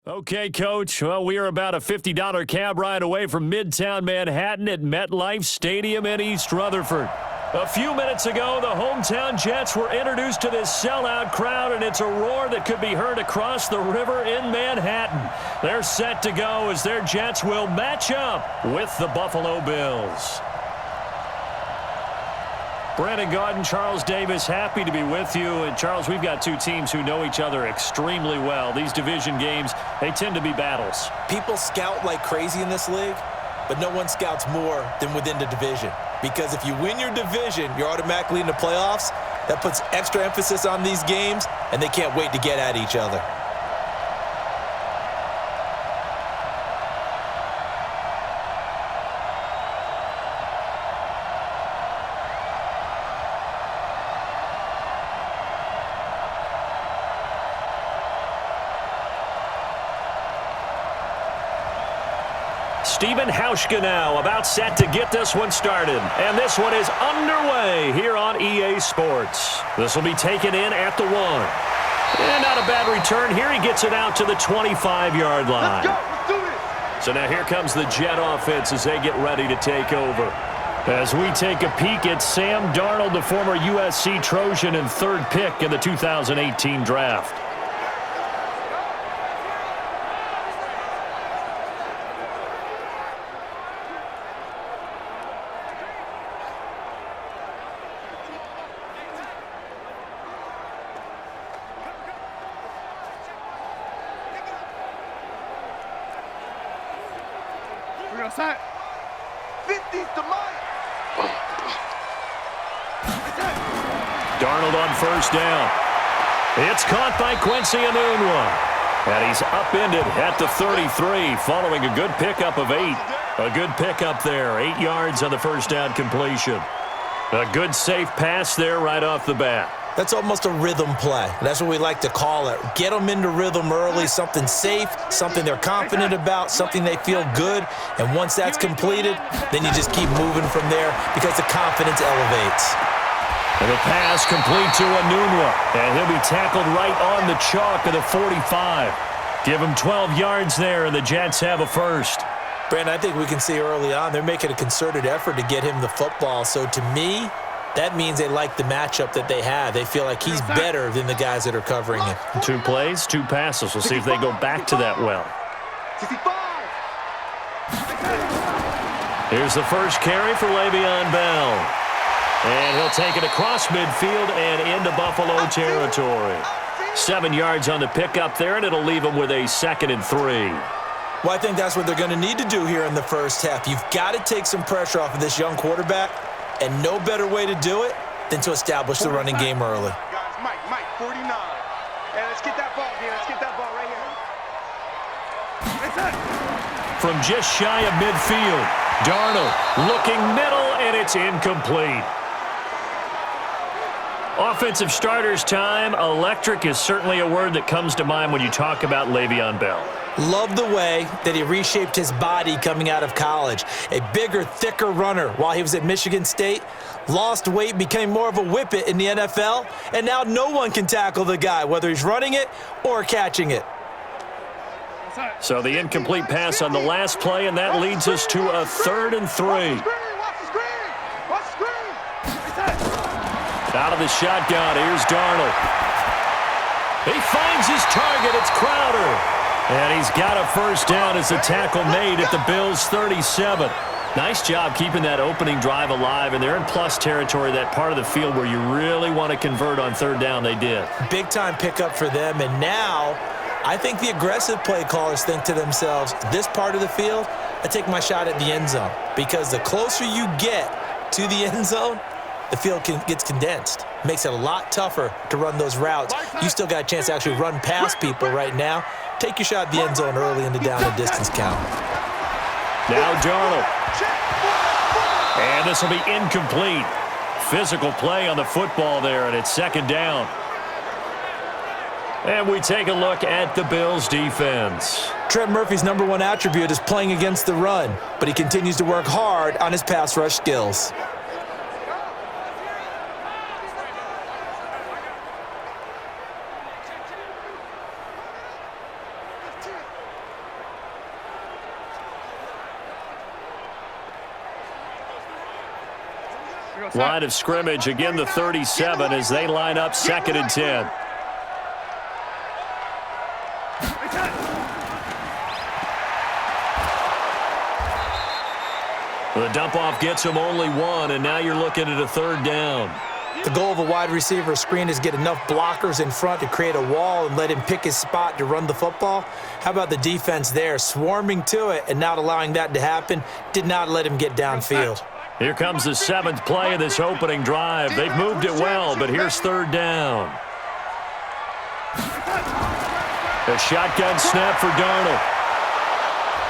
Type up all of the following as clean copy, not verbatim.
Okay, Coach. Well, we are about a $50 cab ride away from Midtown Manhattan at MetLife Stadium in East Rutherford. A few minutes ago, the hometown Jets were introduced to this sellout crowd, and it's a roar that could be heard across the river in Manhattan. They're set to go as their Jets will match up with the Buffalo Bills. Brandon Gaudin, Charles Davis, happy to be with you. And, Charles, we've got two teams who know each other extremely well. These division games, they tend to be battles. People scout like crazy in this league, but no one scouts more than within the division. Because if you win your division, you're automatically in the playoffs. That puts extra emphasis on these games, and they can't wait to get at each other. Steven Hauschka now about set to get this one started. And this one is underway here on EA Sports. This will be taken in at the 1. And not a bad return here. He gets it out to the 25-yard line. Let's go. Let's do it. So now here comes the Jet offense as they get ready to take over. As we take a peek at Sam Darnold, the former USC Trojan and third pick in the 2018 draft. We're gonna set. 50's the mic. Darnold on first down. It's caught by Quincy Enunwa. And he's upended at the 33 following a good pickup of 8. A good pickup there. 8 yards on the first down completion. A good safe pass there right off the bat. That's almost a rhythm play. That's what we like to call it. Get them into rhythm early, something safe, something they're confident about, something they feel good. And once that's completed, then you just keep moving from there because the confidence elevates. And the pass complete to Enunwa. And he'll be tackled right on the chalk of the 45. Give him 12 yards there, and the Jets have a first. Brandon, I think we can see early on they're making a concerted effort to get him the football. So to me, that means they like the matchup that they have. They feel like he's better than the guys that are covering him. 2 plays, 2 passes. We'll see if they go back to that well. 65. Here's the first carry for Le'Veon Bell. And he'll take it across midfield and into Buffalo territory. 7 yards on the pickup there, and it'll leave him with a 2nd and 3. Well, I think that's what they're going to need to do here in the first half. You've got to take some pressure off of this young quarterback, and no better way to do it than to establish the running game early. Guys, Mike, 49. And let's get that ball here. Let's get that ball right here. From just shy of midfield, Darnold looking middle, and it's incomplete. Offensive starters time. Electric is certainly a word that comes to mind when you talk about Le'Veon Bell. Love the way that he reshaped his body coming out of college. A bigger, thicker runner while he was at Michigan State. Lost weight, became more of a whippet in the NFL, and now no one can tackle the guy, whether he's running it or catching it. So the incomplete pass on the last play, and that leads us to a 3rd and 3. Watch the screen. Watch the screen. Out of the shotgun, here's Darnold. He finds his target. It's Crowder. And he's got a first down as the tackle made at the Bills' 37. Nice job keeping that opening drive alive, and they're in plus territory, that part of the field where you really want to convert on 3rd down. They did. Big-time pickup for them, and now I think the aggressive play callers think to themselves, this part of the field, I take my shot at the end zone, because the closer you get to the end zone, the field gets condensed. Makes it a lot tougher to run those routes. You still got a chance to actually run past people right now. Take your shot at the end zone early in the down and distance count. Now Darnold. And this will be incomplete. Physical play on the football there, and it's 2nd down. And we take a look at the Bills' defense. Trent Murphy's #1 attribute is playing against the run, but he continues to work hard on his pass rush skills. Line of scrimmage, again the 37 as they line up 2nd and 10. The dump-off gets him only 1, and now you're looking at a 3rd down. The goal of a wide receiver screen is get enough blockers in front to create a wall and let him pick his spot to run the football. How about the defense there, swarming to it and not allowing that to happen, did not let him get downfield. Here comes the 7th play of this opening drive. They've moved it well, but here's 3rd down. A shotgun snap for Darnold.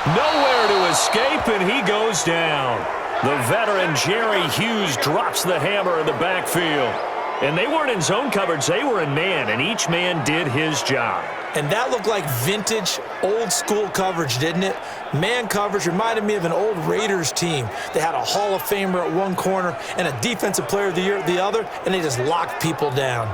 Nowhere to escape, and he goes down. The veteran Jerry Hughes drops the hammer in the backfield. And they weren't in zone coverage, they were in man, and each man did his job. And that looked like vintage, old-school coverage, didn't it? Man coverage reminded me of an old Raiders team. They had a Hall of Famer at one corner and a Defensive Player of the Year at the other, and they just locked people down.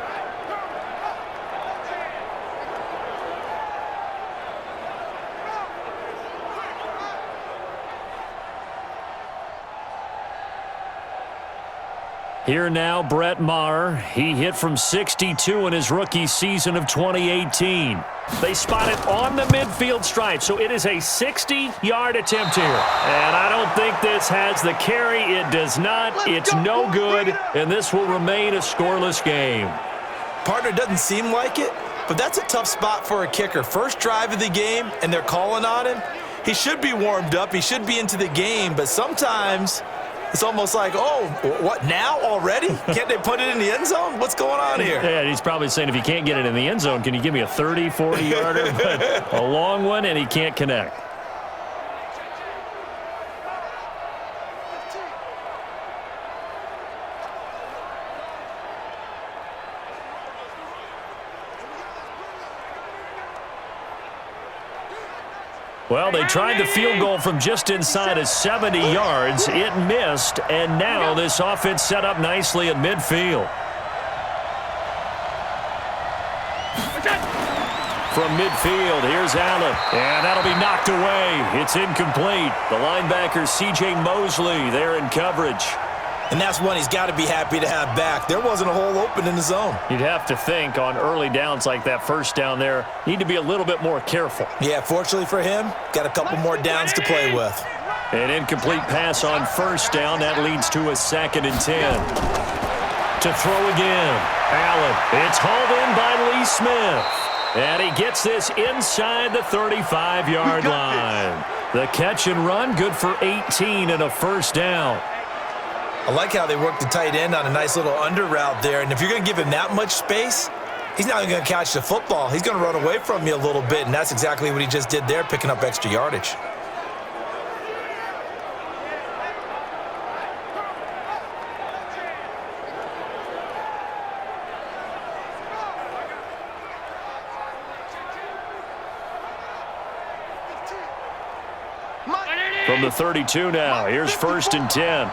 Here now, Brett Maher. He hit from 62 in his rookie season of 2018. They spot it on the midfield stripe, so it is a 60-yard attempt here. And I don't think this has the carry. It does not. It's no good, and this will remain a scoreless game. Partner, doesn't seem like it, but that's a tough spot for a kicker. First drive of the game, and they're calling on him. He should be warmed up. He should be into the game, but sometimes it's almost like, oh, what, now already? Can't they put it in the end zone? What's going on here? Yeah, he's probably saying, if you can't get it in the end zone, can you give me a 30, 40-yarder? But a long one, and he can't connect. Well, they tried the field goal from just inside of 70 yards. It missed, and now this offense set up nicely at midfield. From midfield, here's Allen, and that'll be knocked away. It's incomplete. The linebacker, C.J. Mosley, there in coverage. And that's one he's got to be happy to have back. There wasn't a hole open in the zone. You'd have to think on early downs like that first down there, need to be a little bit more careful. Yeah, fortunately for him, got a couple more downs to play with. An incomplete pass on first down. That leads to a 2nd and 10. To throw again. Allen. It's hauled in by Lee Smith. And he gets this inside the 35-yard line. The catch and run, good for 18 and a first down. I like how they work the tight end on a nice little under route there. And if you're going to give him that much space, he's not even going to catch the football. He's going to run away from you a little bit, and that's exactly what he just did there, picking up extra yardage. From the 32 now, here's 1st and 10.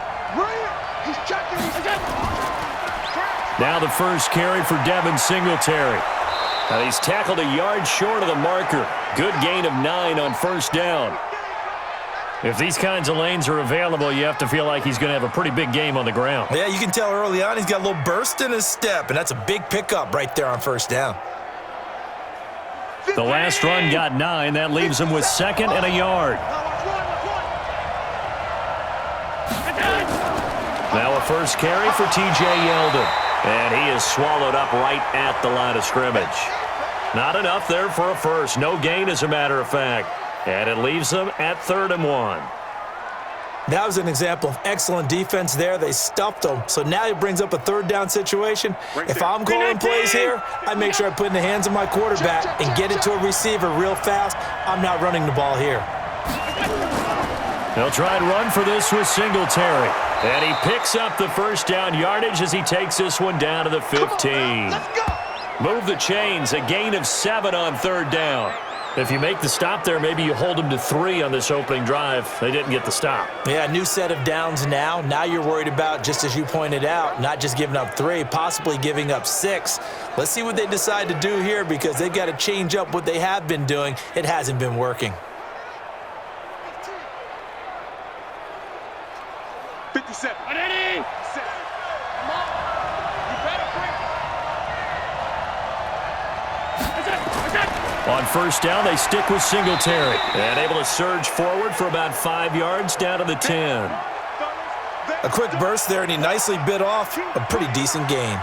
Now the first carry for Devin Singletary. Now he's tackled a yard short of the marker. Good gain of 9 on first down. If these kinds of lanes are available, you have to feel like he's going to have a pretty big game on the ground. Yeah, you can tell early on he's got a little burst in his step, and that's a big pickup right there on first down. The last run got 9. That leaves him with 2nd and a yard. Now a first carry for T.J. Yeldon. And he is swallowed up right at the line of scrimmage. Not enough there for a first. No gain, as a matter of fact. And it leaves them at 3rd and 1. That was an example of excellent defense there. They stuffed him. So now he brings up a 3rd down situation. If I'm calling plays here, I make sure I put it in the hands of my quarterback and get it to a receiver real fast. I'm not running the ball here. They'll try and run for this with Singletary. And he picks up the first down yardage as he takes this one down to the 15. Move the chains, a gain of 7 on 3rd down. If you make the stop there, maybe you hold them to 3 on this opening drive. They didn't get the stop. Yeah, new set of downs now. Now you're worried about, just as you pointed out, not just giving up 3, possibly giving up 6. Let's see what they decide to do here, because they've got to change up what they have been doing. It hasn't been working. 57. On first down, they stick with Singletary. And able to surge forward for about 5 yards down to the 10. A quick burst there, and he nicely bit off a pretty decent gain.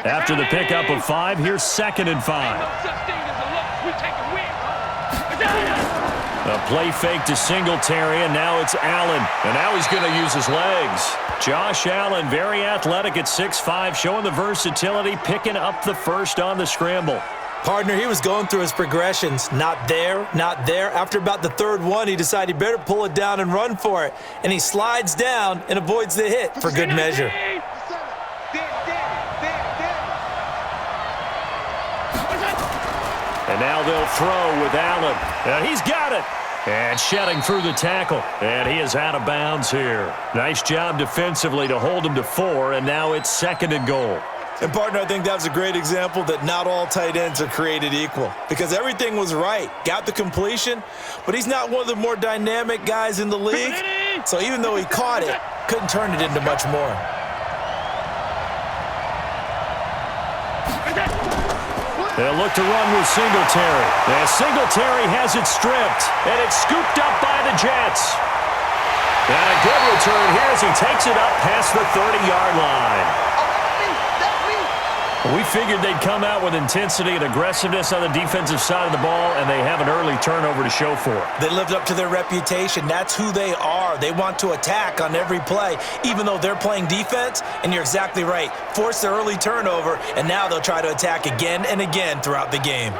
After the pickup of 5, here's 2nd and 5. A play fake to Singletary, and now it's Allen. And now he's going to use his legs. Josh Allen, very athletic at 6'5", showing the versatility, picking up the first on the scramble. Partner, he was going through his progressions. Not there, not there. After about the third one, he decided he better pull it down and run for it. And he slides down and avoids the hit for good measure. And now they'll throw with Allen. And he's got it. And shedding through the tackle. And he is out of bounds here. Nice job defensively to hold him to 4, and now it's 2nd and goal. And, partner, I think that was a great example that not all tight ends are created equal, because everything was right. Got the completion, but he's not one of the more dynamic guys in the league. So even though he caught it, couldn't turn it into much more. They'll look to run with Singletary. And Singletary has it stripped, and it's scooped up by the Jets. And a good return here as he takes it up past the 30-yard line. We figured they'd come out with intensity and aggressiveness on the defensive side of the ball, and they have an early turnover to show for it. They lived up to their reputation. That's who they are. They want to attack on every play, even though they're playing defense. And you're exactly right. Force the early turnover, and now they'll try to attack again and again throughout the game.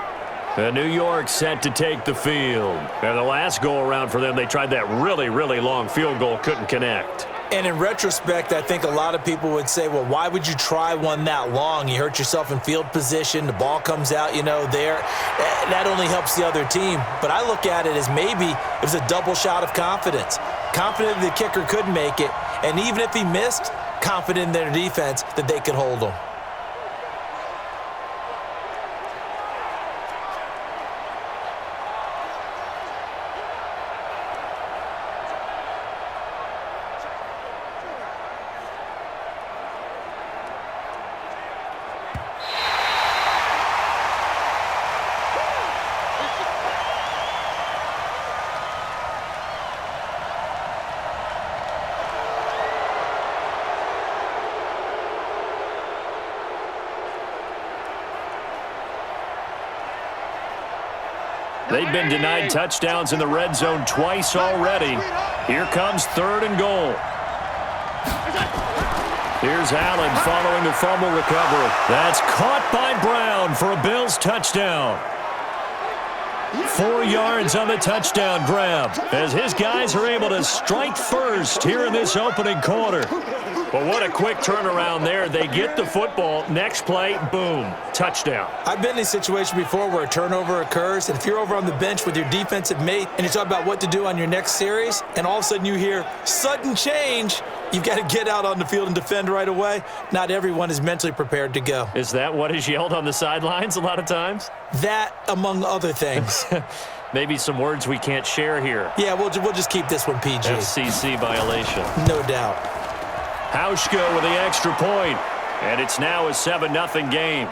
And New York set to take the field. And the last go-around for them, they tried that really, really long field goal, couldn't connect. And in retrospect, I think a lot of people would say, well, why would you try one that long? You hurt yourself in field position. The ball comes out, there. That only helps the other team. But I look at it as maybe it was a double shot of confidence. Confident the kicker could make it. And even if he missed, confident in their defense that they could hold him. They've been denied touchdowns in the red zone twice already. Here comes 3rd and goal. Here's Allen following the fumble recovery. That's caught by Brown for a Bills touchdown. 4 yards on the touchdown grab as his guys are able to strike first here in this opening quarter. But what a quick turnaround there. They get the football. Next play, boom, touchdown. I've been in a situation before where a turnover occurs, and if you're over on the bench with your defensive mate and you talk about what to do on your next series, and all of a sudden you hear sudden change, you've got to get out on the field and defend right away. Not everyone is mentally prepared to go. Is that what is yelled on the sidelines a lot of times? That, among other things. Maybe some words we can't share here. Yeah, we'll just keep this one PG. FCC violation. No doubt. Hauschka with the extra point, and it's now a 7-0 game.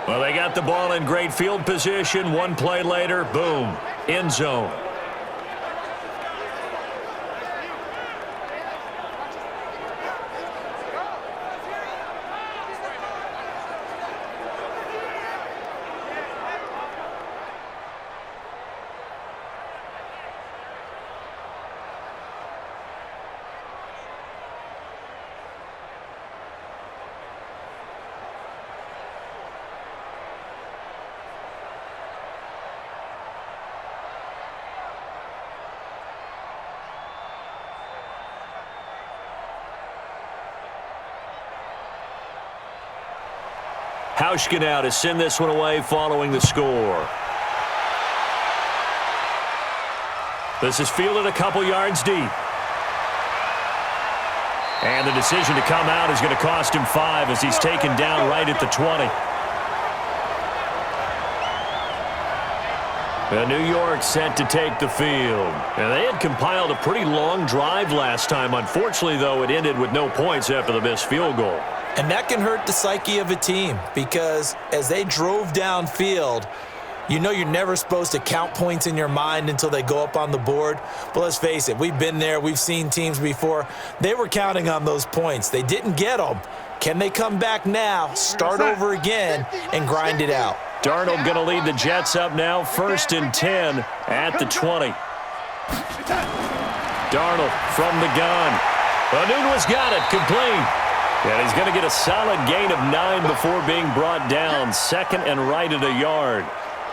Well, they got the ball in great field position. One play later, boom, end zone. Hauschka now to send this one away following the score. This is fielded a couple yards deep. And the decision to come out is going to cost him 5 as he's taken down right at the 20. New York set to take the field. And they had compiled a pretty long drive last time. Unfortunately, though, it ended with no points after the missed field goal. And that can hurt the psyche of a team because as they drove downfield, you know you're never supposed to count points in your mind until they go up on the board. But let's face it, we've been there. We've seen teams before. They were counting on those points. They didn't get them. Can they come back now, start over again, and grind it out? Darnold going to lead the Jets up now, 1st and 10 at the 20. Darnold from the gun. Anunwa's got it, complete. And he's going to get a solid gain of 9 before being brought down. 2nd and right at a yard.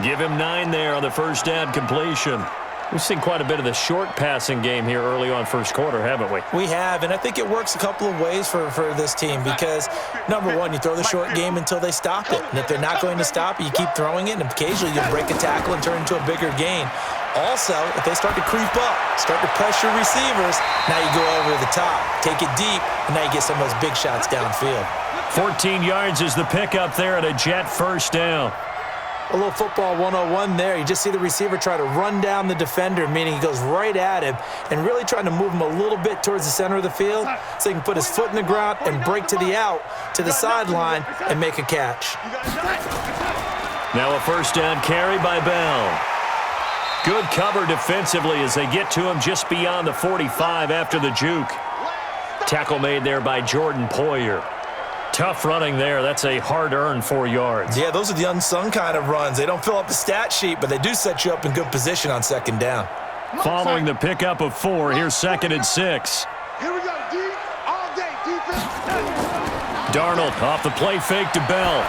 Give him 9 there on the first down completion. We've seen quite a bit of the short passing game here early on first quarter, haven't we? We have, and I think it works a couple of ways for this team because, number one, you throw the short game until they stop it. And if they're not going to stop it, you keep throwing it, and occasionally you break a tackle and turn it into a bigger gain. Also, if they start to creep up, start to pressure receivers, now you go over the top, take it deep, and now you get some of those big shots downfield. 14 yards is the pickup there at a Jet first down. A little football 101 there. You just see the receiver try to run down the defender, meaning he goes right at him and really trying to move him a little bit towards the center of the field so he can put his foot in the ground and break to the out, to the sideline, and make a catch. Now a first down carry by Bell. Good cover defensively as they get to him just beyond the 45 after the juke. Tackle made there by Jordan Poyer. Tough running there. That's a hard-earned 4 yards. Yeah, those are the unsung kind of runs. They don't fill up the stat sheet, but they do set you up in good position on second down. Following the pickup of 4, here's 2nd and 6. Here we go, D. All day, defense. Darnold off the play fake to Bell.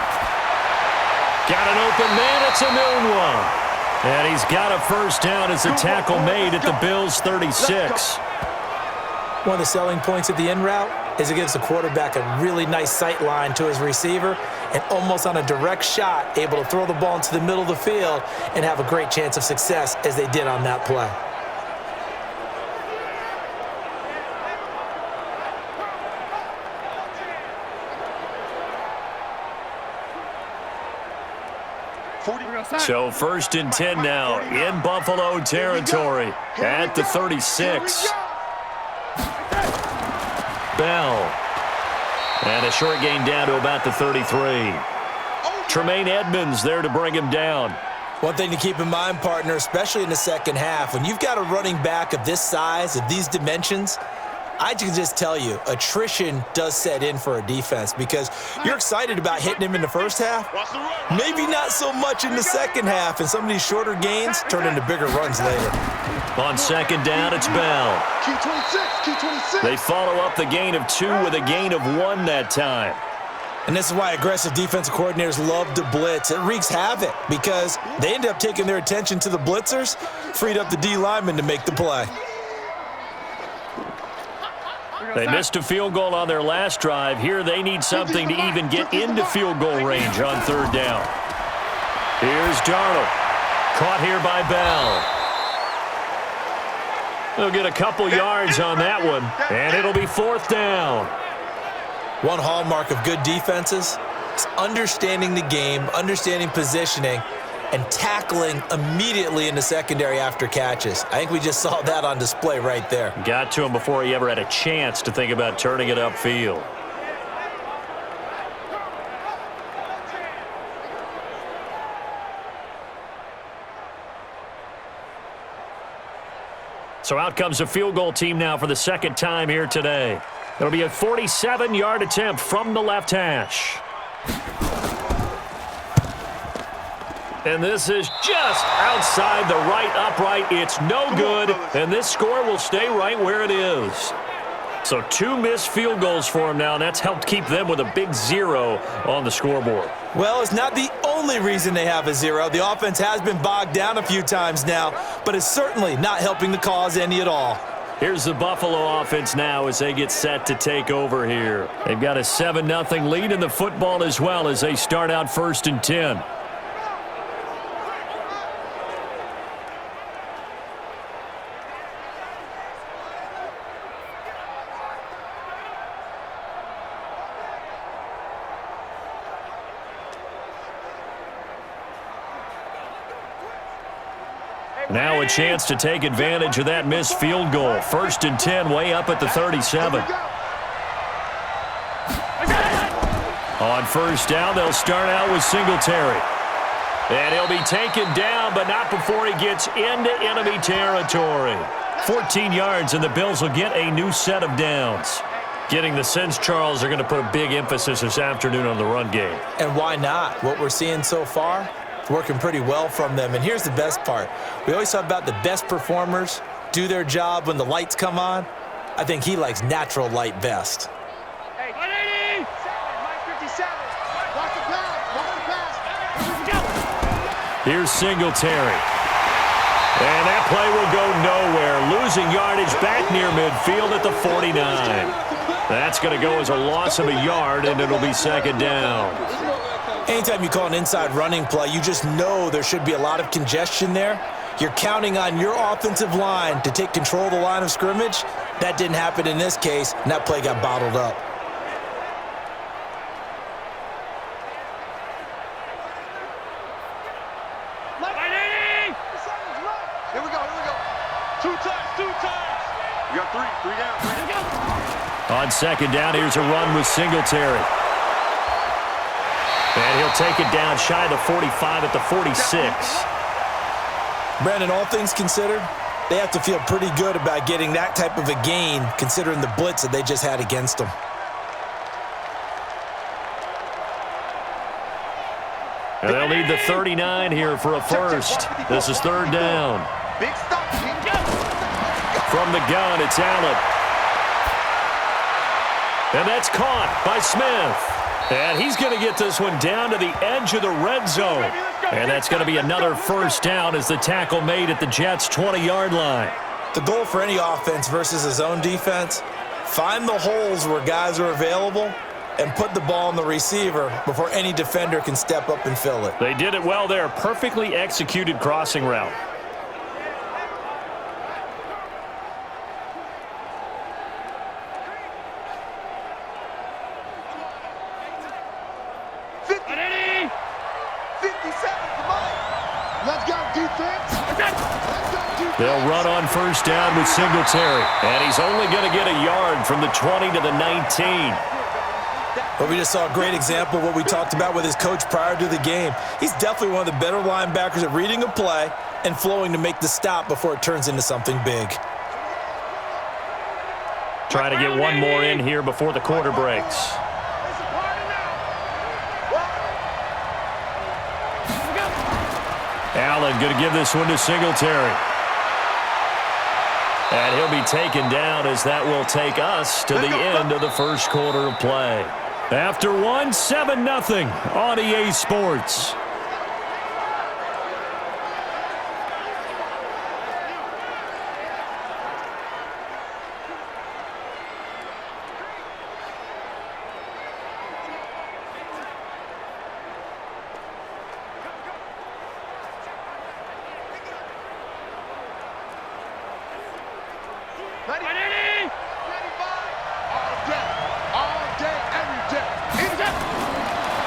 Got an open man. It's a new one. And he's got a first down as the tackle made at the Bills' 36. One of the selling points of the in route is it gives the quarterback a really nice sight line to his receiver and almost on a direct shot able to throw the ball into the middle of the field and have a great chance of success as they did on that play. So 1st and 10 now in Buffalo territory at the 36. Bell. And a short gain down to about the 33. Tremaine Edmonds there to bring him down. One thing to keep in mind, partner, especially in the second half, when you've got a running back of this size, of these dimensions, I can just tell you, attrition does set in for a defense because you're excited about hitting him in the first half. Maybe not so much in the second half, and some of these shorter gains turn into bigger runs later. On second down, it's Bell. Q26. They follow up the gain of 2 with a gain of 1 that time. And this is why aggressive defensive coordinators love to blitz. It wreaks havoc because they end up taking their attention to the blitzers, freed up the D lineman to make the play. They missed a field goal on their last drive. Here they need something to even get into field goal range on 3rd down. Here's Darnold. Caught here by Bell. They'll get a couple yards on that one, and it'll be 4th down. One hallmark of good defenses is understanding the game, understanding positioning, and tackling immediately in the secondary after catches. I think we just saw that on display right there. Got to him before he ever had a chance to think about turning it upfield. So out comes a field goal team now for the second time here today. It'll be a 47-yard attempt from the left hash. And this is just outside the right upright. It's no good, and this score will stay right where it is. So 2 missed field goals for him now, and that's helped keep them with a big 0 on the scoreboard. Well, it's not the only reason they have a 0. The offense has been bogged down a few times now, but it's certainly not helping the cause any at all. Here's the Buffalo offense now as they get set to take over here. They've got a 7-0 lead in the football as well as they start out 1st and 10. Now a chance to take advantage of that missed field goal. 1st and 10, way up at the 37. On 1st down, they'll start out with Singletary. And he'll be taken down, but not before he gets into enemy territory. 14 yards, and the Bills will get a new set of downs. Getting the sense, Charles, they're going to put a big emphasis this afternoon on the run game. And why not? What we're seeing so far, it's working pretty well from them. And here's the best part. We always talk about the best performers do their job when the lights come on. I think he likes natural light best. Hey, 180! Mike 57. Watch the pass. Here's Singletary. And that play will go nowhere. Losing yardage back near midfield at the 49. That's going to go as a loss of a yard, and it'll be 2nd down. Anytime you call an inside running play, you just know there should be a lot of congestion there. You're counting on your offensive line to take control of the line of scrimmage. That didn't happen in this case, and that play got bottled up. Here we go. 2 times. We got 3 down. On 2nd down, here's a run with Singletary. And he'll take it down shy of the 45 at the 46. Brandon, all things considered, they have to feel pretty good about getting that type of a gain considering the blitz that they just had against them. And they'll need the 39 here for a first. This is 3rd down. Big stop. From the gun, it's Allen. And that's caught by Smith. And he's going to get this one down to the edge of the red zone. And that's going to be another 1st down as the tackle made at the Jets' 20-yard line. The goal for any offense versus his own defense, find the holes where guys are available and put the ball on the receiver before any defender can step up and fill it. They did it well there. Perfectly executed crossing route. They'll run on 1st down with Singletary. And he's only going to get a yard from the 20 to the 19. But we just saw a great example of what we talked about with his coach prior to the game. He's definitely one of the better linebackers at reading a play and flowing to make the stop before it turns into something big. Trying to get one more in here before the quarter breaks. Allen going to give this one to Singletary. And he'll be taken down as that will take us to the end of the 1st quarter of play. After 7-0 on EA Sports.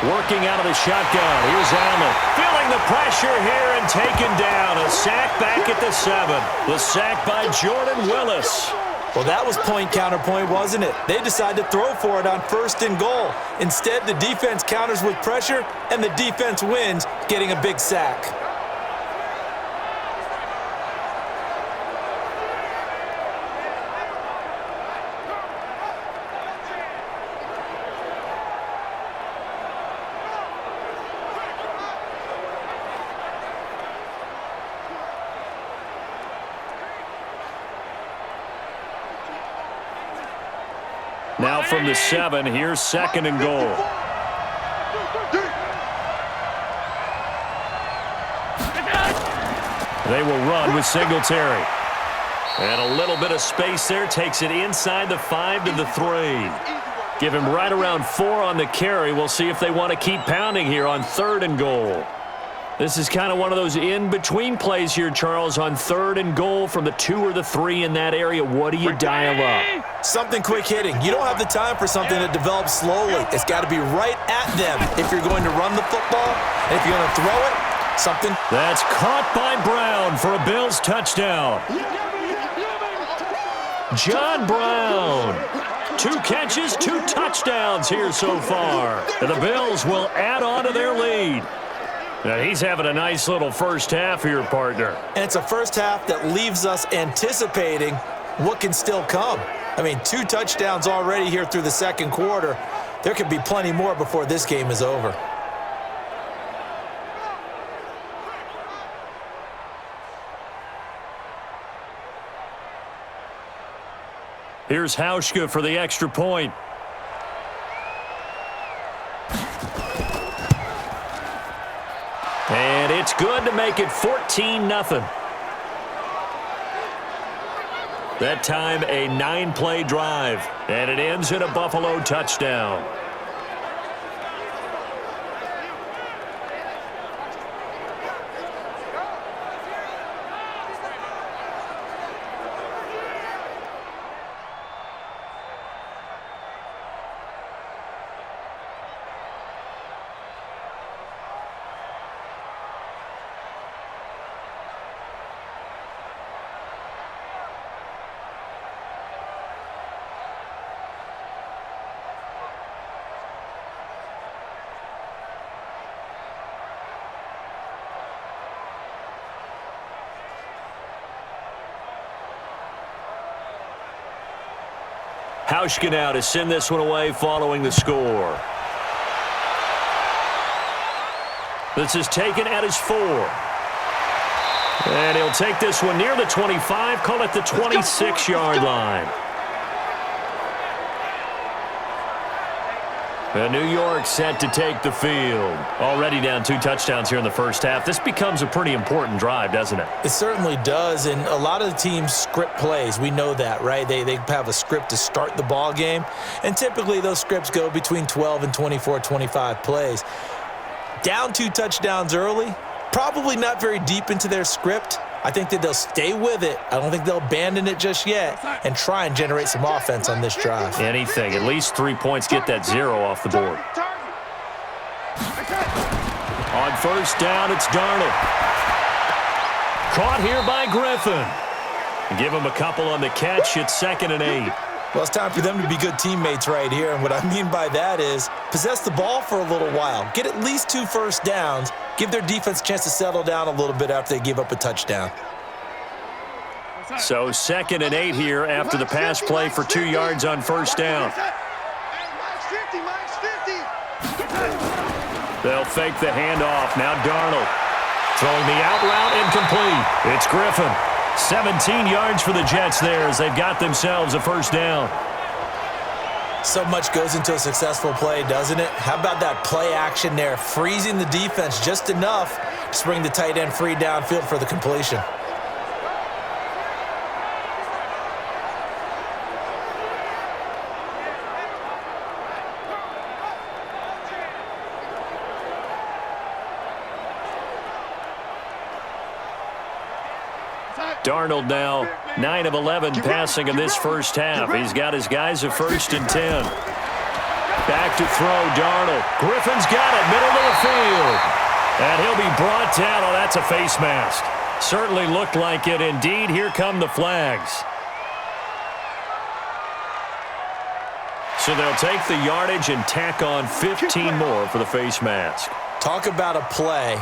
Working out of the shotgun. Here's Allen. Feeling the pressure here and taken down. A sack back at the 7. The sack by Jordan Willis. Well, that was point counterpoint, wasn't it? They decided to throw for it on 1st and goal. Instead, the defense counters with pressure, and the defense wins, getting a big sack. Now from the 7, here's 2nd and goal. They will run with Singletary. And a little bit of space there takes it inside the 5 to the 3. Give him right around 4 on the carry. We'll see if they want to keep pounding here on 3rd and goal. This is kind of one of those in-between plays here, Charles, on 3rd and goal from the 2 or the 3 in that area. What do you dial up? Something quick hitting. You don't have the time for something that develops slowly. It's got to be right at them if you're going to run the football. And if you're going to throw it, something. That's caught by Brown for a Bills touchdown. John Brown. 2 catches, 2 touchdowns here so far. And the Bills will add on to their lead. Now, he's having a nice little first half here, partner. And it's a first half that leaves us anticipating what can still come. I mean, 2 touchdowns already here through the second quarter. There could be plenty more before this game is over. Here's Hauschka for the extra point. And it's good to make it 14-0. That time a 9-play drive, and it ends in a Buffalo touchdown. Hauschka now to send this one away following the score. This is taken at his 4. And he'll take this one near the 25, call it the 26-yard line. And New York set to take the field. Already down 2 touchdowns here in the first half. This becomes a pretty important drive, doesn't it? It certainly does, and a lot of the teams script plays. We know that, right? They have a script to start the ball game, and typically those scripts go between 12 and 24, 25 plays. Down 2 touchdowns early, probably not very deep into their script. I think that they'll stay with it. I don't think they'll abandon it just yet and try and generate some offense on this drive. Anything. At least 3 points. Get that 0 off the board. On first down, it's Darnold. Caught here by Griffin. Give him a couple on the catch. It's 2nd and 8. Well, it's time for them to be good teammates right here, and what I mean by that is possess the ball for a little while. Get at least 2 first downs. Give their defense a chance to settle down a little bit after they give up a touchdown. So 2nd and 8 here after the pass play for 2 yards on first down. They'll fake the handoff. Now Darnold throwing the out route incomplete. It's Griffin. 17 yards for the Jets there as they've got themselves a first down. So much goes into a successful play, doesn't it? How about that play action there, freezing the defense just enough to bring the tight end free downfield for the completion. Darnold now 9 of 11 passing in this first half. He's got his guys at 1st and 10. Back to throw, Darnold. Griffin's got it, middle of the field. And he'll be brought down. Oh, that's a face mask. Certainly looked like it. Indeed, here come the flags. So they'll take the yardage and tack on 15 more for the face mask. Talk about a play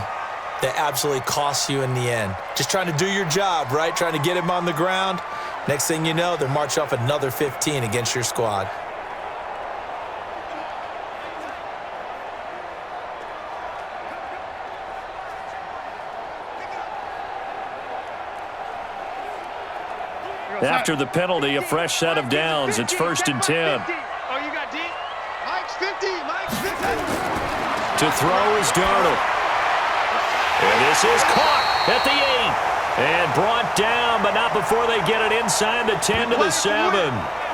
that absolutely costs you in the end. Just trying to do your job, right? Trying to get him on the ground. Next thing you know, they're marching off another 15 against your squad. After the penalty, a fresh set of downs. It's 1st and 10. Oh, you got deep. Mike's 50. Mike's 50. To throw is Darnold. And this is caught at the 8. And brought down, but not before they get it inside the 10 to the 7.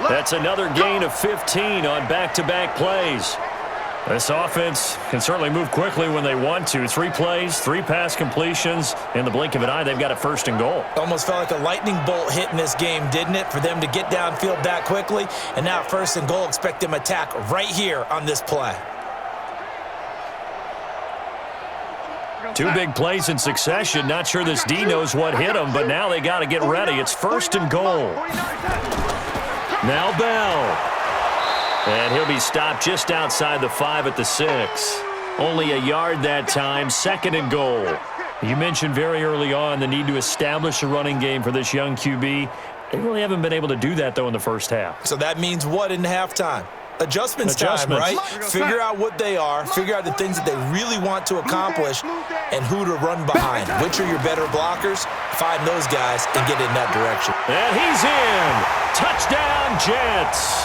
That's another gain of 15 on back-to-back plays. This offense can certainly move quickly when they want to. 3 plays, 3 pass completions. In the blink of an eye, they've got a 1st and goal. Almost felt like a lightning bolt hit in this game, didn't it? For them to get downfield that quickly. And now 1st and goal, expect them to attack right here on this play. Two big plays in succession. Not sure this D knows what hit him, but now they got to get ready. It's 1st and goal. Now Bell. And he'll be stopped just outside the 5 at the 6. Only a yard that time, 2nd and goal. You mentioned very early on the need to establish a running game for this young QB. They really haven't been able to do that, though, in the first half. So that means what in halftime? Adjustments time, right? Figure out what they are, figure out the things that they really want to accomplish, and who to run behind. Which are your better blockers? Find those guys and get in that direction. And he's in. Touchdown, Jets.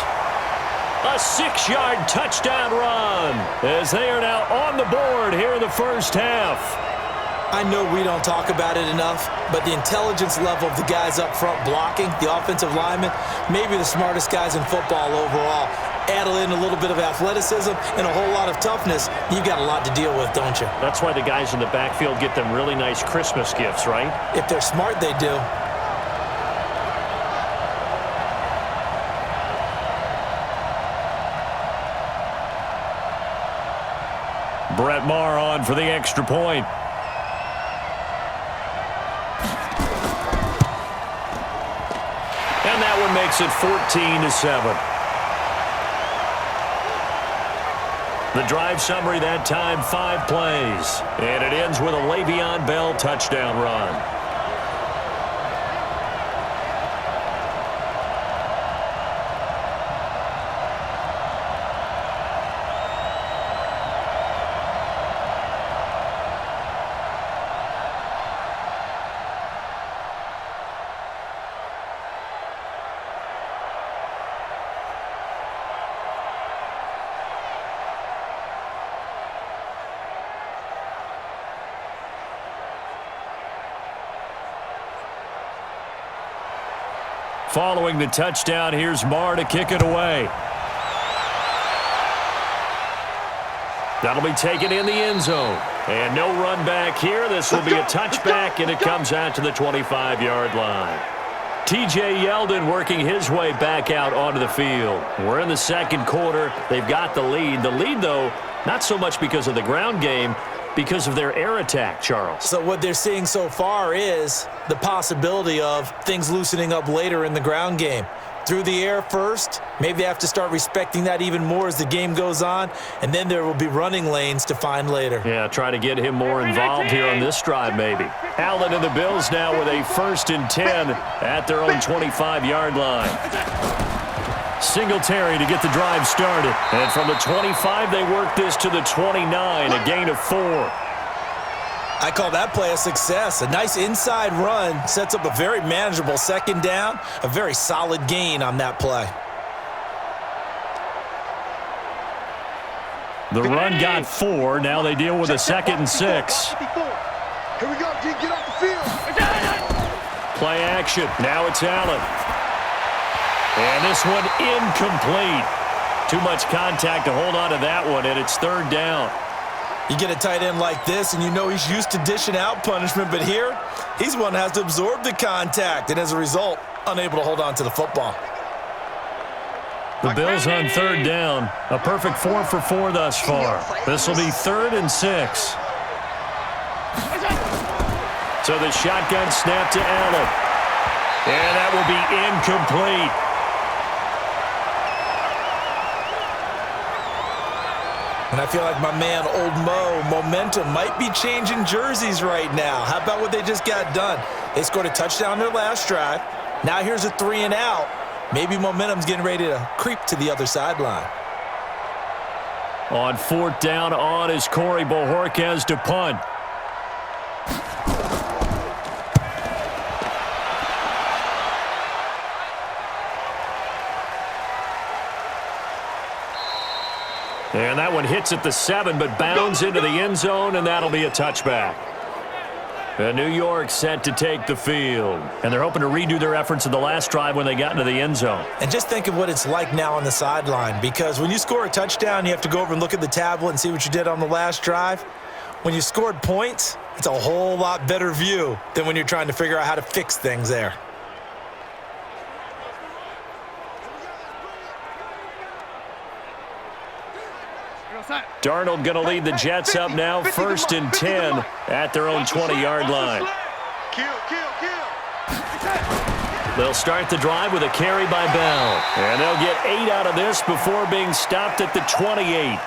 A 6-yard touchdown run as they are now on the board here in the first half. I know we don't talk about it enough, but the intelligence level of the guys up front blocking, the offensive linemen, maybe the smartest guys in football overall. Add in a little bit of athleticism and a whole lot of toughness, you've got a lot to deal with, don't you? That's why the guys in the backfield get them really nice Christmas gifts, right? If they're smart, they do. Brett Maher on for the extra point. And that one makes it 14-7. The drive summary that time, 5 plays. And it ends with a Le'Veon Bell touchdown run. Following the touchdown, here's Maher to kick it away. That'll be taken in the end zone. And no run back here. This will be a touchback, and it comes out to the 25-yard line. TJ Yeldon working his way back out onto the field. We're in the second quarter. They've got the lead. The lead, though, not so much because of the ground game, because of their air attack, Charles. So what they're seeing so far is the possibility of things loosening up later in the ground game. Through the air first, maybe they have to start respecting that even more as the game goes on, and then there will be running lanes to find later. Yeah, try to get him more involved here on this drive maybe. Allen and the Bills now with a 1st and 10 at their own 25-yard line. Singletary to get the drive started. And from the 25, they work this to the 29, a gain of 4. I call that play a success. A nice inside run sets up a very manageable 2nd down, a very solid gain on that play. The run got 4. Now they deal with a 2nd and 6. Here we go, G, get off the field. Play action. Now it's Allen. And this one incomplete. Too much contact to hold on to that one, and it's 3rd down. You get a tight end like this, and you know he's used to dishing out punishment, but here, he's one that has to absorb the contact, and as a result, unable to hold on to the football. The Bills on 3rd down. A perfect 4 for 4 thus far. This will be 3rd and 6. So the shotgun snap to Allen. And that will be incomplete. And I feel like my man, Old Mo, momentum might be changing jerseys right now. How about what they just got done? They scored a touchdown their last drive. Now here's a 3 and out. Maybe momentum's getting ready to creep to the other sideline. On 4th down on is Corey Bojorquez to punt. And that one hits at the 7, but bounds into the end zone, and that'll be a touchback. And New York set to take the field. And they're hoping to redo their efforts in the last drive when they got into the end zone. And just think of what it's like now on the sideline, because when you score a touchdown, you have to go over and look at the tablet and see what you did on the last drive. When you scored points, it's a whole lot better view than when you're trying to figure out how to fix things there. Darnold going to lead the Jets up now, 1st and 10 at their own 20-yard line. They'll start the drive with a carry by Bell. And they'll get 8 out of this before being stopped at the 28.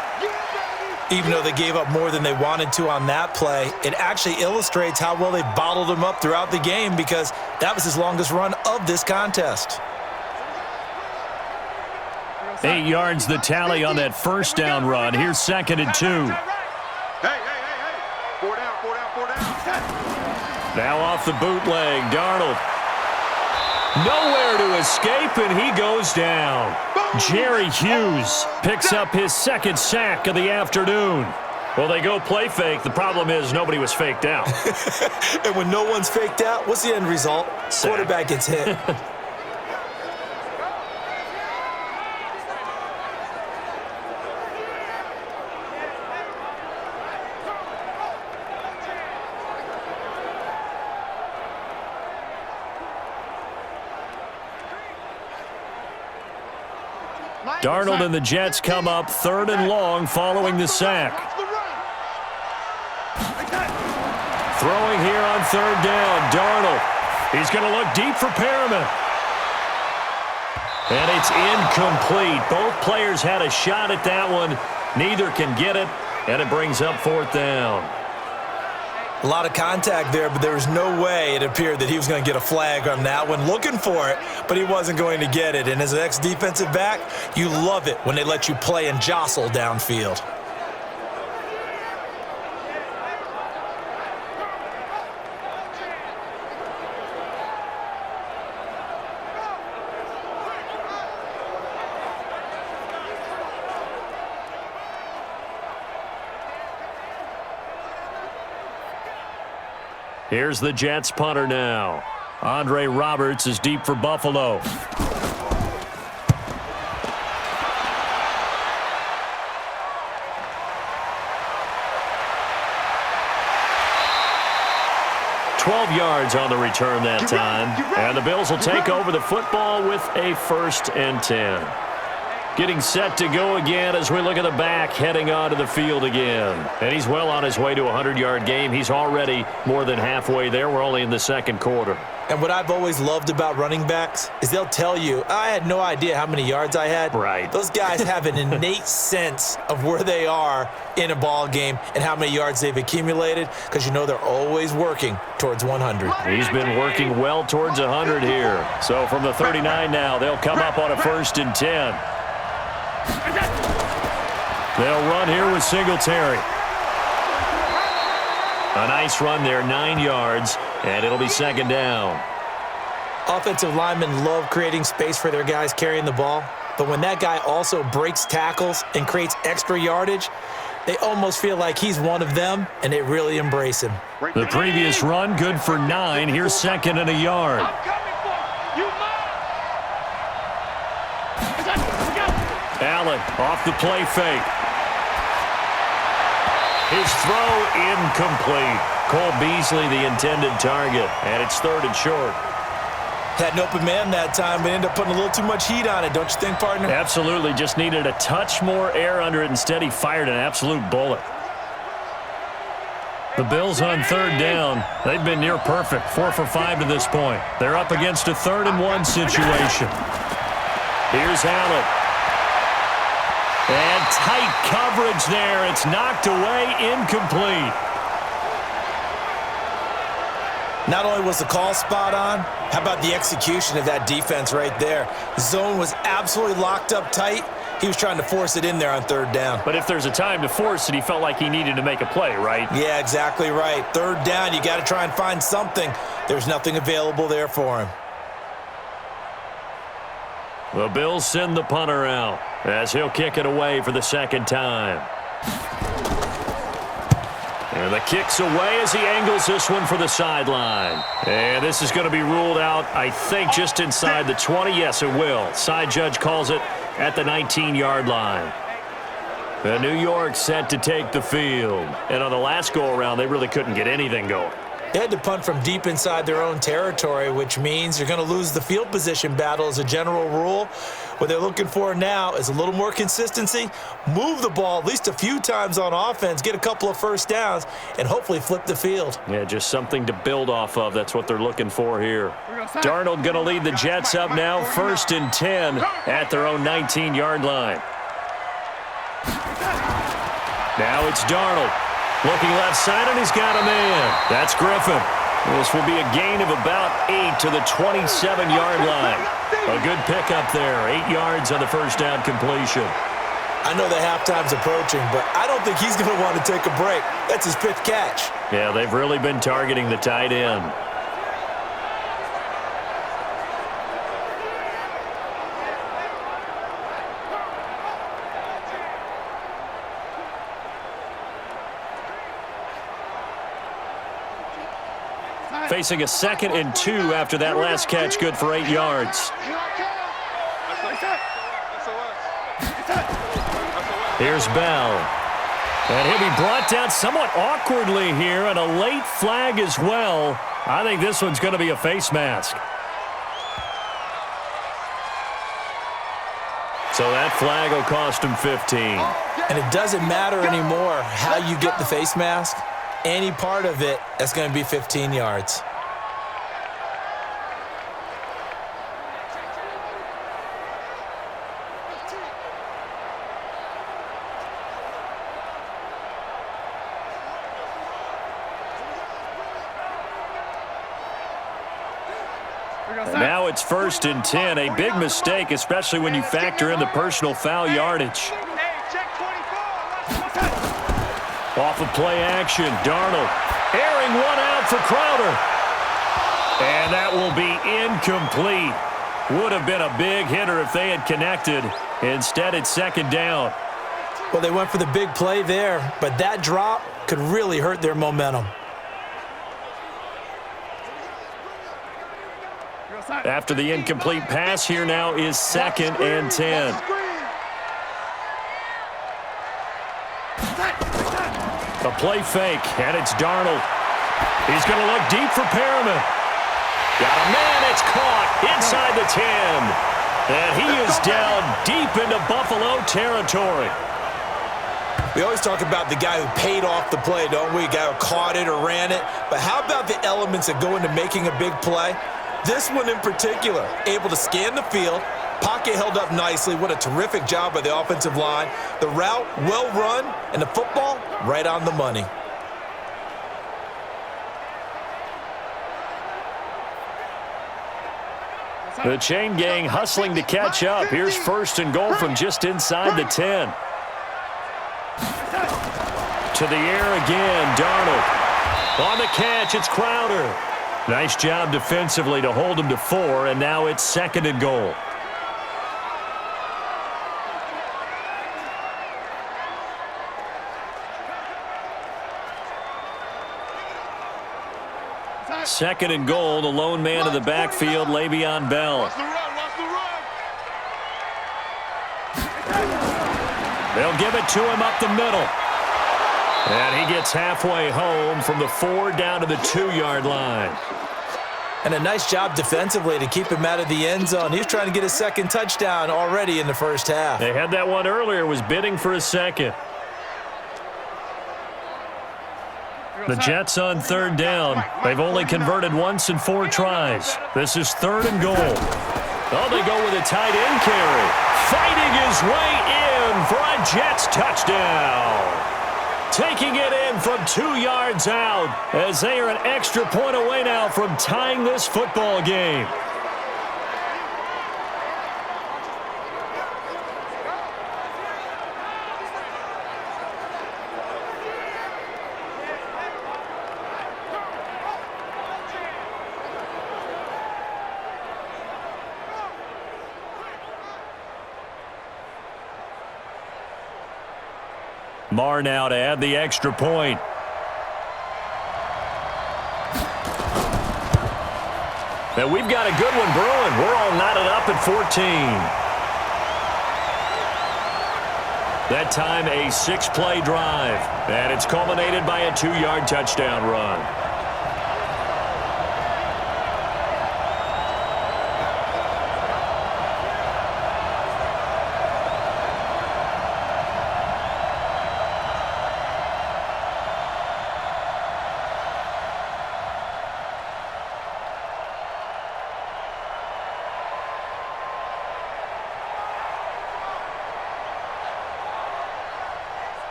Even though they gave up more than they wanted to on that play, it actually illustrates how well they bottled him up throughout the game because that was his longest run of this contest. 8 yards the tally on that 1st down run. Here's 2nd and 2. Hey. 4 down. Now off the bootleg, Darnold. Nowhere to escape, and he goes down. Jerry Hughes picks up his 2nd sack of the afternoon. Well, they go play fake. The problem is nobody was faked out. And when no one's faked out, what's the end result? Sack. Quarterback gets hit. Darnold and the Jets come up 3rd and long following the sack. Throwing here on 3rd down, Darnold. He's going to look deep for Perriman. And it's incomplete. Both players had a shot at that one. Neither can get it, and it brings up 4th down. A lot of contact there, but there was no way it appeared that he was going to get a flag on that one. Looking for it, but he wasn't going to get it. And as an ex-defensive back, you love it when they let you play and jostle downfield. Here's the Jets punter now. Andre Roberts is deep for Buffalo. Yards on the return that time. And the Bills will take over the football with a 1st and 10. Getting set to go again as we look at the back heading onto the field again. And he's well on his way to a 100-yard game. He's already more than halfway there. We're only in the 2nd quarter. And what I've always loved about running backs is they'll tell you, I had no idea how many yards I had. Right. Those guys have an innate sense of where they are in a ball game and how many yards they've accumulated because you know they're always working towards 100. He's been working well towards 100 here. So from the 39 now, they'll come up on a 1st and 10. They'll run here with Singletary. A nice run there, 9 yards, and it'll be 2nd down. Offensive linemen love creating space for their guys carrying the ball, but when that guy also breaks tackles and creates extra yardage, they almost feel like he's one of them, and they really embrace him. The previous run, good for 9. Here's 2nd and a yard. Allen off the play fake. His throw incomplete. Cole Beasley the intended target, and it's 3rd and short. Had an open man that time, but ended up putting a little too much heat on it, don't you think, partner? Absolutely. Just needed a touch more air under it. Instead, he fired an absolute bullet. The Bills on 3rd down. They've been near perfect, 4 for 5 to this point. They're up against a 3rd and 1 situation. Here's Allen. And tight coverage there. It's knocked away, incomplete. Not only was the call spot on, how about the execution of that defense right there? Zone was absolutely locked up tight. He was trying to force it in there on 3rd down. But if there's a time to force it, he felt like he needed to make a play, right? Yeah, exactly right. 3rd down, you got to try and find something. There's nothing available there for him. The Bills send the punter out as he'll kick it away for the 2nd time. And the kick's away as he angles this one for the sideline. And this is going to be ruled out, I think, just inside the 20. Yes, it will. Side judge calls it at the 19-yard line. The New York set to take the field. And on the last go-around, they really couldn't get anything going. They had to punt from deep inside their own territory, which means you're going to lose the field position battle as a general rule. What they're looking for now is a little more consistency, move the ball at least a few times on offense, get a couple of first downs, and hopefully flip the field. Yeah, just something to build off of. That's what they're looking for here. Darnold going to lead the Jets up now, 1st and 10 at their own 19-yard line. Now it's Darnold. Looking left side, and he's got a man. That's Griffin. This will be a gain of about 8 to the 27-yard line. A good pickup there, 8 yards on the first down completion. I know the halftime's approaching, but I don't think he's going to want to take a break. That's his 5th catch. Yeah, they've really been targeting the tight end. Facing a 2nd and 2 after that last catch, good for 8 yards. Here's Bell. And he'll be brought down somewhat awkwardly here, and a late flag as well. I think this one's going to be a face mask. So that flag will cost him 15. And it doesn't matter anymore how you get the face mask. Any part of it, that's going to be 15 yards. And now it's 1st and 10. A big mistake, especially when you factor in the personal foul yardage. Off of play action, Darnold airing one out for Crowder. And that will be incomplete. Would have been a big hitter if they had connected. Instead, it's 2nd down. Well, they went for the big play there, but that drop could really hurt their momentum. After the incomplete pass, here now is 2nd and 10. A play fake, and it's Darnold. He's going to look deep for Perriman. Got a man, it's caught inside the 10. And he is down deep into Buffalo territory. We always talk about the guy who paid off the play, don't we? The guy who caught it or ran it. But how about the elements that go into making a big play? This one in particular, able to scan the field, pocket held up nicely. What a terrific job by the offensive line. The route, well run, and the football, right on the money. The chain gang hustling to catch up. Here's 1st and goal from just inside the 10. To the air again, Darnold. On the catch, it's Crowder. Nice job defensively to hold him to 4, and now it's 2nd and goal. Second and goal, the lone man in the backfield, Le'Veon Bell. They'll give it to him up the middle. And he gets halfway home from the 4 down to the 2-yard line. And a nice job defensively to keep him out of the end zone. He's trying to get his 2nd touchdown already in the first half. They had that one earlier, was bidding for a 2nd. The Jets on 3rd down. They've only converted once in 4 tries. This is 3rd and goal. Oh, they go with a tight end carry. Fighting his way in for a Jets touchdown. Taking it in from 2 yards out as they are an extra point away now from tying this football game. Maher now to add the extra point. Now we've got a good one brewing. We're all knotted up at 14. That time a 6-play drive. And it's culminated by a 2-yard touchdown run.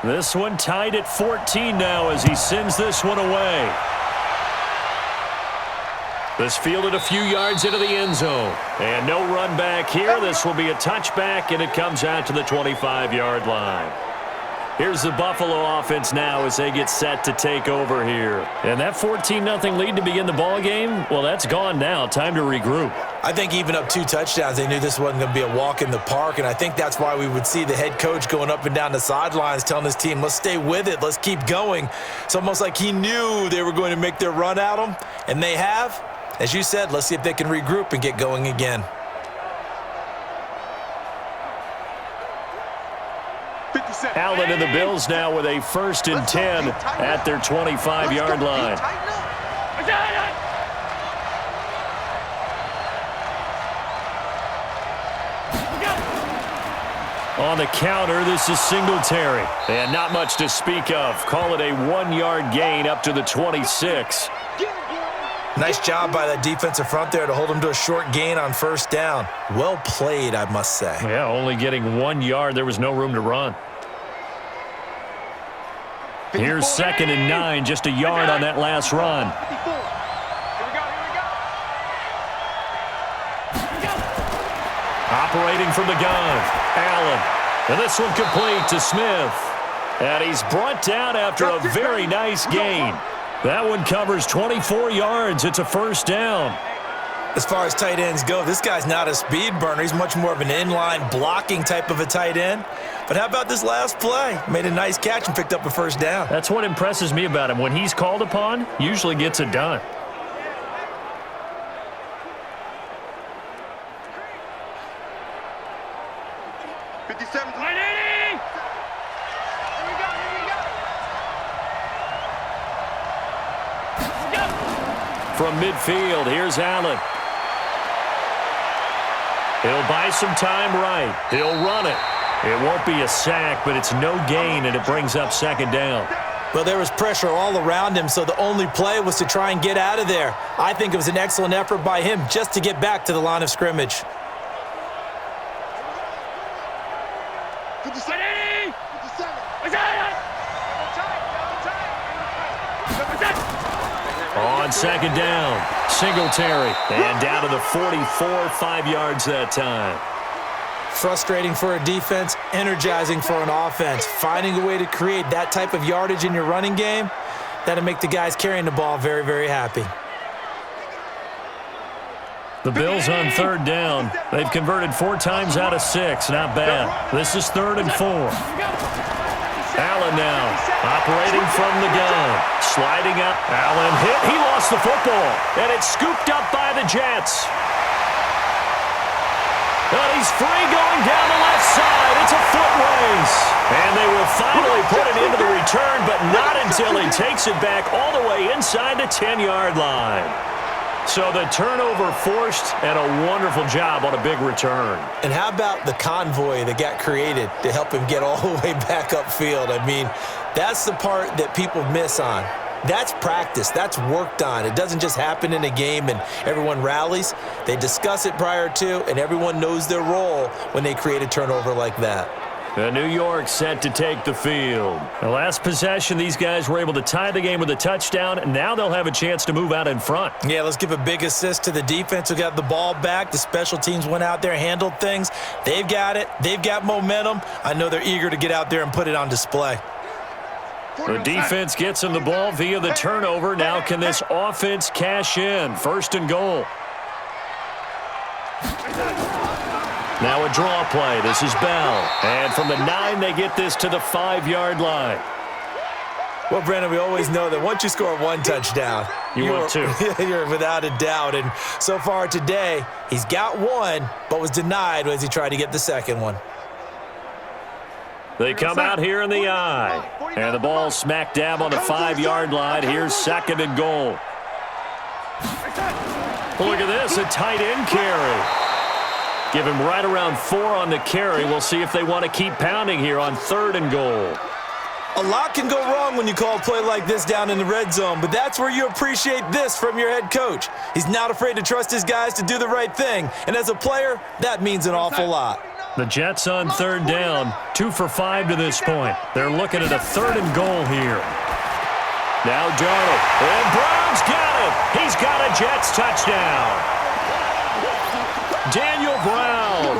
This one tied at 14 now as he sends this one away. This fielded a few yards into the end zone. And no run back here. This will be a touchback, and it comes out to the 25-yard line. Here's the Buffalo offense now as they get set to take over here. And that 14-0 lead to begin the ball game, well, that's gone now. Time to regroup. I think even up 2 touchdowns, they knew this wasn't going to be a walk in the park, and I think that's why we would see the head coach going up and down the sidelines telling his team, let's stay with it, let's keep going. It's almost like he knew they were going to make their run at him, and they have. As you said, let's see if they can regroup and get going again. Allen and the Bills now with a 1st and 10 at their 25-yard line. On the counter, this is Singletary. And not much to speak of. Call it a 1-yard gain up to the 26. Nice job by that defensive front there to hold him to a short gain on 1st down. Well played, I must say. Yeah, only getting 1 yard. There was no room to run. Here's 2nd and 9, just a yard on that last run. Operating from the gun, Allen. And this one complete to Smith. And he's brought down after a very nice gain. That one covers 24 yards. It's a 1st down. As far as tight ends go, this guy's not a speed burner. He's much more of an inline blocking type of a tight end. But how about this last play? Made a nice catch and picked up a 1st down. That's what impresses me about him. When he's called upon, usually gets it done. From midfield, here's Allen. He'll buy some time right. He'll run it. It won't be a sack, but it's no gain, and it brings up 2nd down. Well, there was pressure all around him, so the only play was to try and get out of there. I think it was an excellent effort by him just to get back to the line of scrimmage. On 2nd down, Singletary. And down to the 44, 5 yards that time. Frustrating for a defense, energizing for an offense. Finding a way to create that type of yardage in your running game, that'll make the guys carrying the ball very, very happy. The Bills on 3rd down. They've converted 4 times out of 6. Not bad. This is 3rd and 4. Allen now, operating from the gun. Sliding up. Allen hit. He lost the football. And it's scooped up by the Jets. But he's free going down the left side. It's a foot race. And they will finally put it into the return, but not until he takes it back all the way inside the 10-yard line. So the turnover forced, and a wonderful job on a big return. And how about the convoy that got created to help him get all the way back upfield? I mean, that's the part that people miss on. That's practice. That's worked on. It doesn't just happen in a game and everyone rallies. They discuss it prior to, and everyone knows their role when they create a turnover like that. New York set to take the field. The last possession, these guys were able to tie the game with a touchdown, and now they'll have a chance to move out in front. Yeah, let's give a big assist to the defense who got the ball back. The special teams went out there, handled things. They've got it. They've got momentum. I know they're eager to get out there and put it on display. The defense gets him the ball via the turnover. Now can this offense cash in? 1st and goal. Now a draw play. This is Bell. And from the 9, they get this to the 5-yard line. Well, Brandon, we always know that once you score 1 touchdown, you're 2. You're without a doubt. And so far today, he's got 1, but was denied as he tried to get the 2nd one. They come out here in the eye. And the ball smack dab on the 5-yard line. Here's 2nd and goal. Look at this, a tight end carry. Give him right around 4 on the carry. We'll see if they want to keep pounding here on 3rd and goal. A lot can go wrong when you call a play like this down in the red zone, but that's where you appreciate this from your head coach. He's not afraid to trust his guys to do the right thing, and as a player, that means an awful lot. The Jets on third down, 2 for 5 to this point. They're looking at a 3rd and goal here. Now Darnold, and Brown's got it. He's got a Jets touchdown. Daniel Brown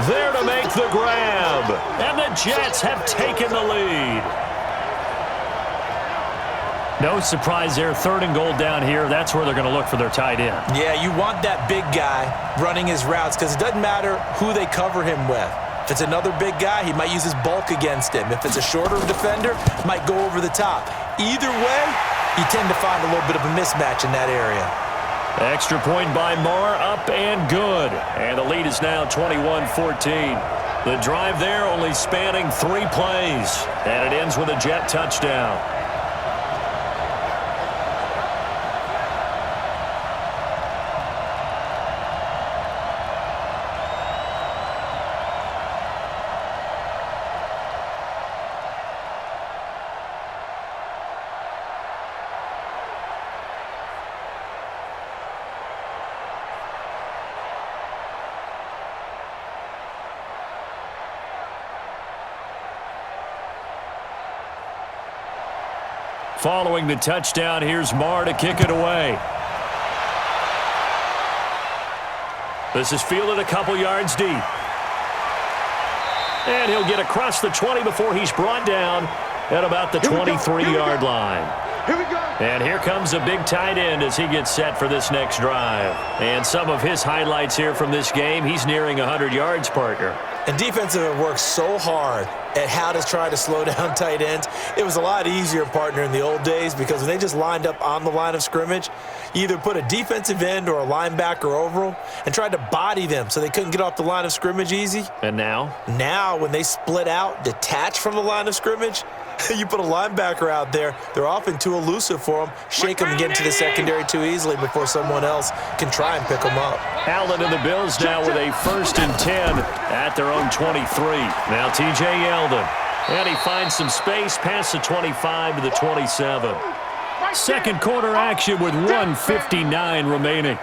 there to make the grab, and the Jets have taken the lead. No surprise there, 3rd and goal down here. That's where they're going to look for their tight end. Yeah, you want that big guy running his routes because it doesn't matter who they cover him with. If it's another big guy, he might use his bulk against him. If it's a shorter defender, might go over the top. Either way, you tend to find a little bit of a mismatch in that area. Extra point by Maher, up and good. And the lead is now 21-14. The drive there only spanning 3 plays. And it ends with a Jet touchdown. Following the touchdown, here's Maher to kick it away. This is fielded a couple yards deep. And he'll get across the 20 before he's brought down at about the 23-yard line. Here we go. And here comes a big tight end as he gets set for this next drive. And some of his highlights here from this game, he's nearing 100 yards, partner. And defensive have worked so hard at how to try to slow down tight ends. It was a lot easier, partner, in the old days because when they just lined up on the line of scrimmage, you either put a defensive end or a linebacker over them and tried to body them so they couldn't get off the line of scrimmage easy. And now? Now, when they split out, detach from the line of scrimmage, you put a linebacker out there, they're often too elusive for them. Shake them and get into the secondary too easily before someone else can try and pick them up. Allen and the Bills now with a 1st and 10 at their own 23. Now TJ Yeldon. And he finds some space past the 25 to the 27. Second quarter action with 1:59 remaining.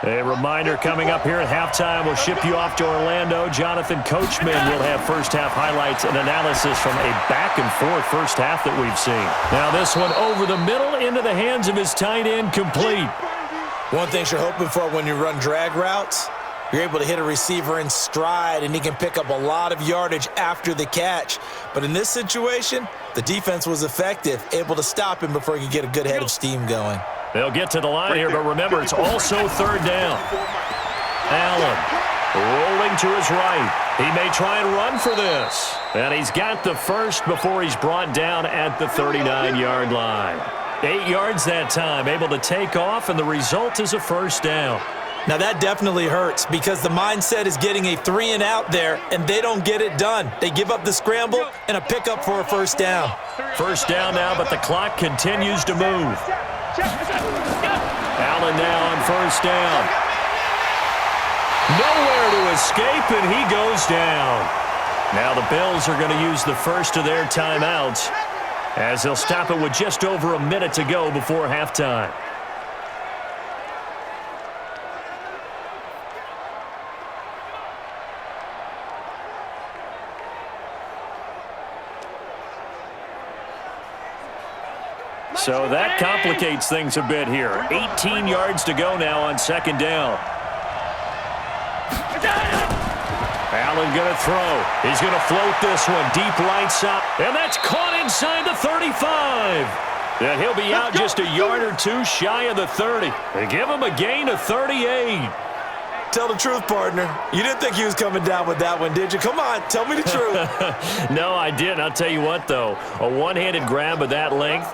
A reminder coming up here at halftime. We'll ship you off to Orlando. Jonathan Coachman will have first-half highlights and analysis from a back-and-forth first half that we've seen. Now this one over the middle into the hands of his tight end, complete. One thing you're hoping for when you run drag routes, you're able to hit a receiver in stride, and he can pick up a lot of yardage after the catch. But in this situation, the defense was effective, able to stop him before he could get a good head of steam going. They'll get to the line here, but remember, it's also 3rd down. Allen rolling to his right. He may try and run for this. And he's got the first before he's brought down at the 39-yard line. 8 yards that time, able to take off, and the result is a 1st down. Now that definitely hurts because the mindset is getting a 3 and out there, and they don't get it done. They give up the scramble and a pickup for a 1st down. 1st down now, but the clock continues to move. Allen now on 1st down. Nowhere to escape, and he goes down. Now the Bills are going to use the first of their timeouts as they'll stop it with just over a minute to go before halftime. So that complicates things a bit here. 18 yards to go now on 2nd down. Allen going to throw. He's going to float this one deep right side. And that's caught inside the 35. And he'll be out just a yard or two shy of the 30. They give him a gain of 38. Tell the truth, partner. You didn't think he was coming down with that one, did you? Come on, tell me the truth. No, I didn't. I'll tell you what, though. A one-handed grab of that length.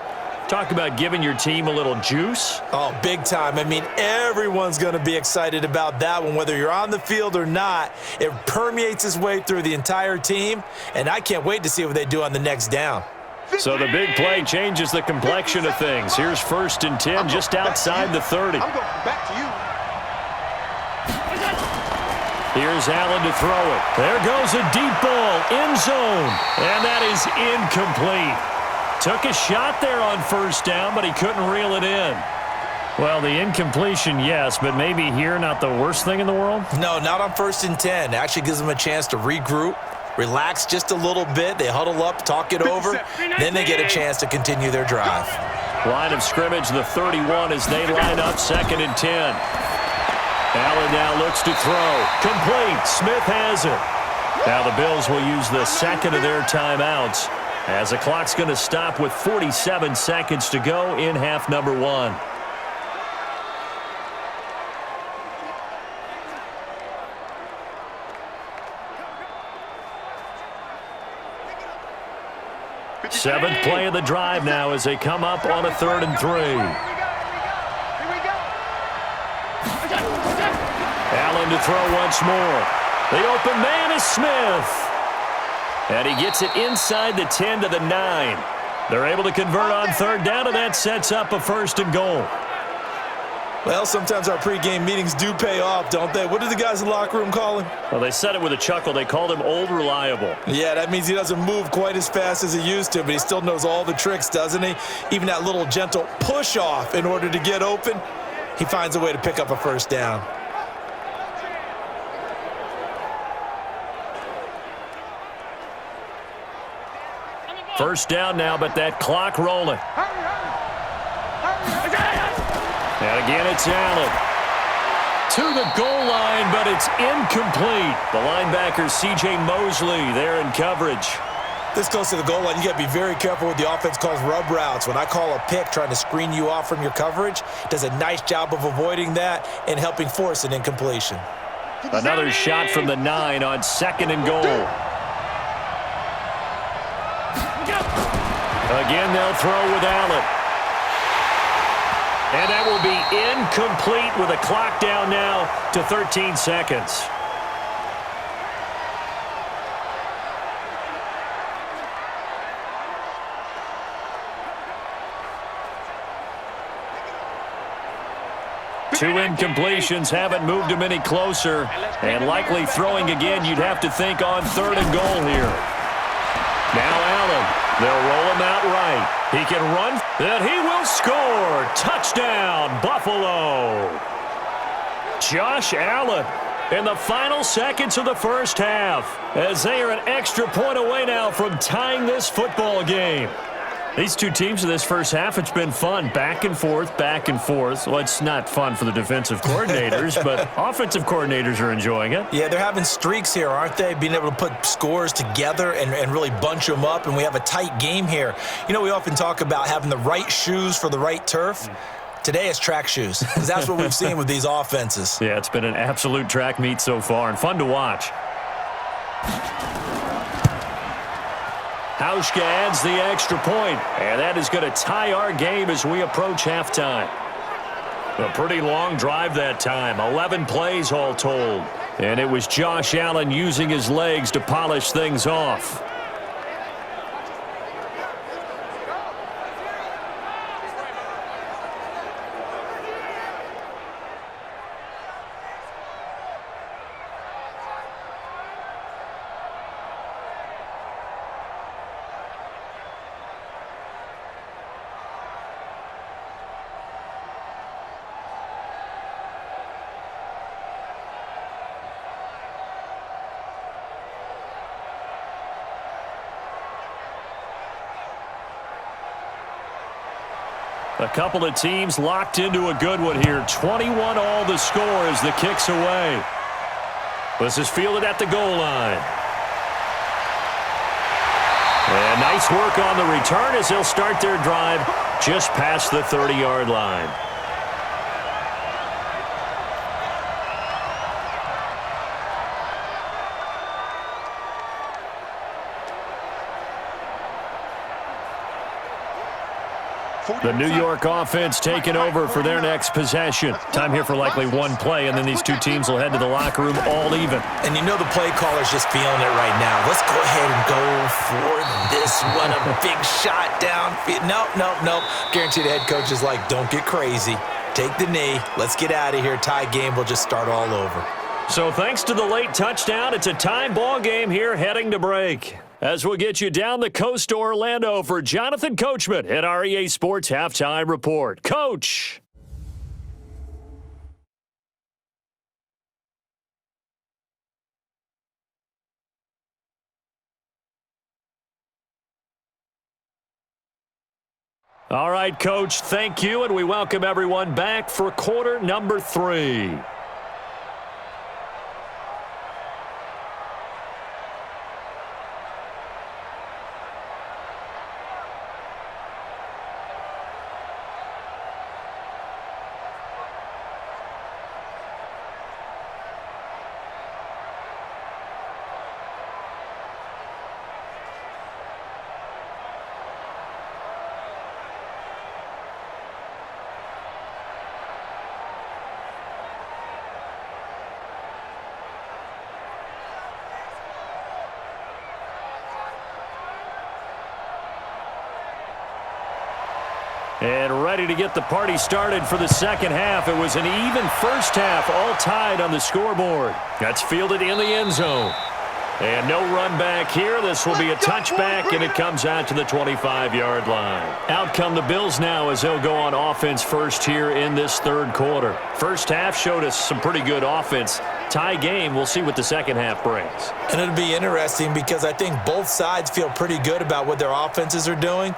Talk about giving your team a little juice. Oh, big time. I mean, everyone's going to be excited about that one, whether you're on the field or not. It permeates its way through the entire team, and I can't wait to see what they do on the next down. So the big play changes the complexion of things. Here's 1st and 10 just outside the 30. I'm going back to you. Here's Allen to throw it. There goes a deep ball, end zone, and that is incomplete. Took a shot there on first down, but he couldn't reel it in. Well, the incompletion, yes, but maybe here not the worst thing in the world? No, not on 1st and 10. It actually gives them a chance to regroup, relax just a little bit. They huddle up, talk it over, then they get a chance to continue their drive. Line of scrimmage, the 31 as they line up 2nd and 10. Allen now looks to throw. Complete. Smith has it. Now the Bills will use the second of their timeouts as the clock's going to stop with 47 seconds to go in half number 1. Seventh play of the drive now as they come up on a 3rd and 3. Allen to throw once more. The open man is Smith. And he gets it inside the 10 to the 9. They're able to convert on 3rd down, and that sets up a 1st and goal. Well, sometimes our pregame meetings do pay off, don't they? What did the guys in the locker room call him? Well, they said it with a chuckle. They called him Old Reliable. Yeah, that means he doesn't move quite as fast as he used to, but he still knows all the tricks, doesn't he? Even that little gentle push-off in order to get open, he finds a way to pick up a 1st down. First down now, but that clock rolling. And again, it's Allen. To the goal line, but it's incomplete. The linebacker, C.J. Mosley, there in coverage. This close to the goal line, you got to be very careful with the offense calls rub routes. When I call a pick trying to screen you off from your coverage, does a nice job of avoiding that and helping force an incompletion. Another shot from the 9 on 2nd and goal. Again, they'll throw with Allen. And that will be incomplete with a clock down now to 13 seconds. Two incompletions haven't moved him any closer. And likely throwing again, you'd have to think on 3rd and goal here. Now Allen. They'll roll him out right. He can run, and he will score. Touchdown, Buffalo. Josh Allen in the final seconds of the first half as they are an extra point away now from tying this football game. These two teams in this first half, it's been fun. Back and forth, back and forth. Well, it's not fun for the defensive coordinators, but offensive coordinators are enjoying it. Yeah, they're having streaks here, aren't they? Being able to put scores together and really bunch them up, and we have a tight game here. You know, we often talk about having the right shoes for the right turf. Today it's track shoes, because that's what we've seen with these offenses. Yeah, it's been an absolute track meet so far, and fun to watch. Hauschka adds the extra point, and that is going to tie our game as we approach halftime. A pretty long drive that time, 11 plays all told. And it was Josh Allen using his legs to polish things off. A couple of teams locked into a good one here. 21 all the score as the kick's away. This is fielded at the goal line. And nice work on the return as they'll start their drive just past the 30-yard line. The New York offense taking over for their next possession. Time here for likely one play, and then these two teams will head to the locker room all even. And you know the play caller's just feeling it right now. Let's go ahead and go for this one. A big shot down. Nope. Guarantee the head coach is like, don't get crazy. Take the knee. Let's get out of here. Tie game. We'll just start all over. So thanks to the late touchdown, it's a tie ball game here heading to break. As we'll get you down the coast to Orlando for Jonathan Coachman at our EA Sports Halftime Report. Coach! All right, Coach, thank you, and we welcome everyone back for quarter number 3. And ready to get the party started for the second half. It was an even first half, all tied on the scoreboard. That's fielded in the end zone. And no run back here. This will be a touchback, and it comes out to the 25-yard line. Out come the Bills now as they'll go on offense first here in this third quarter. First half showed us some pretty good offense. Tie game. We'll see what the second half brings. And it'll be interesting because I think both sides feel pretty good about what their offenses are doing.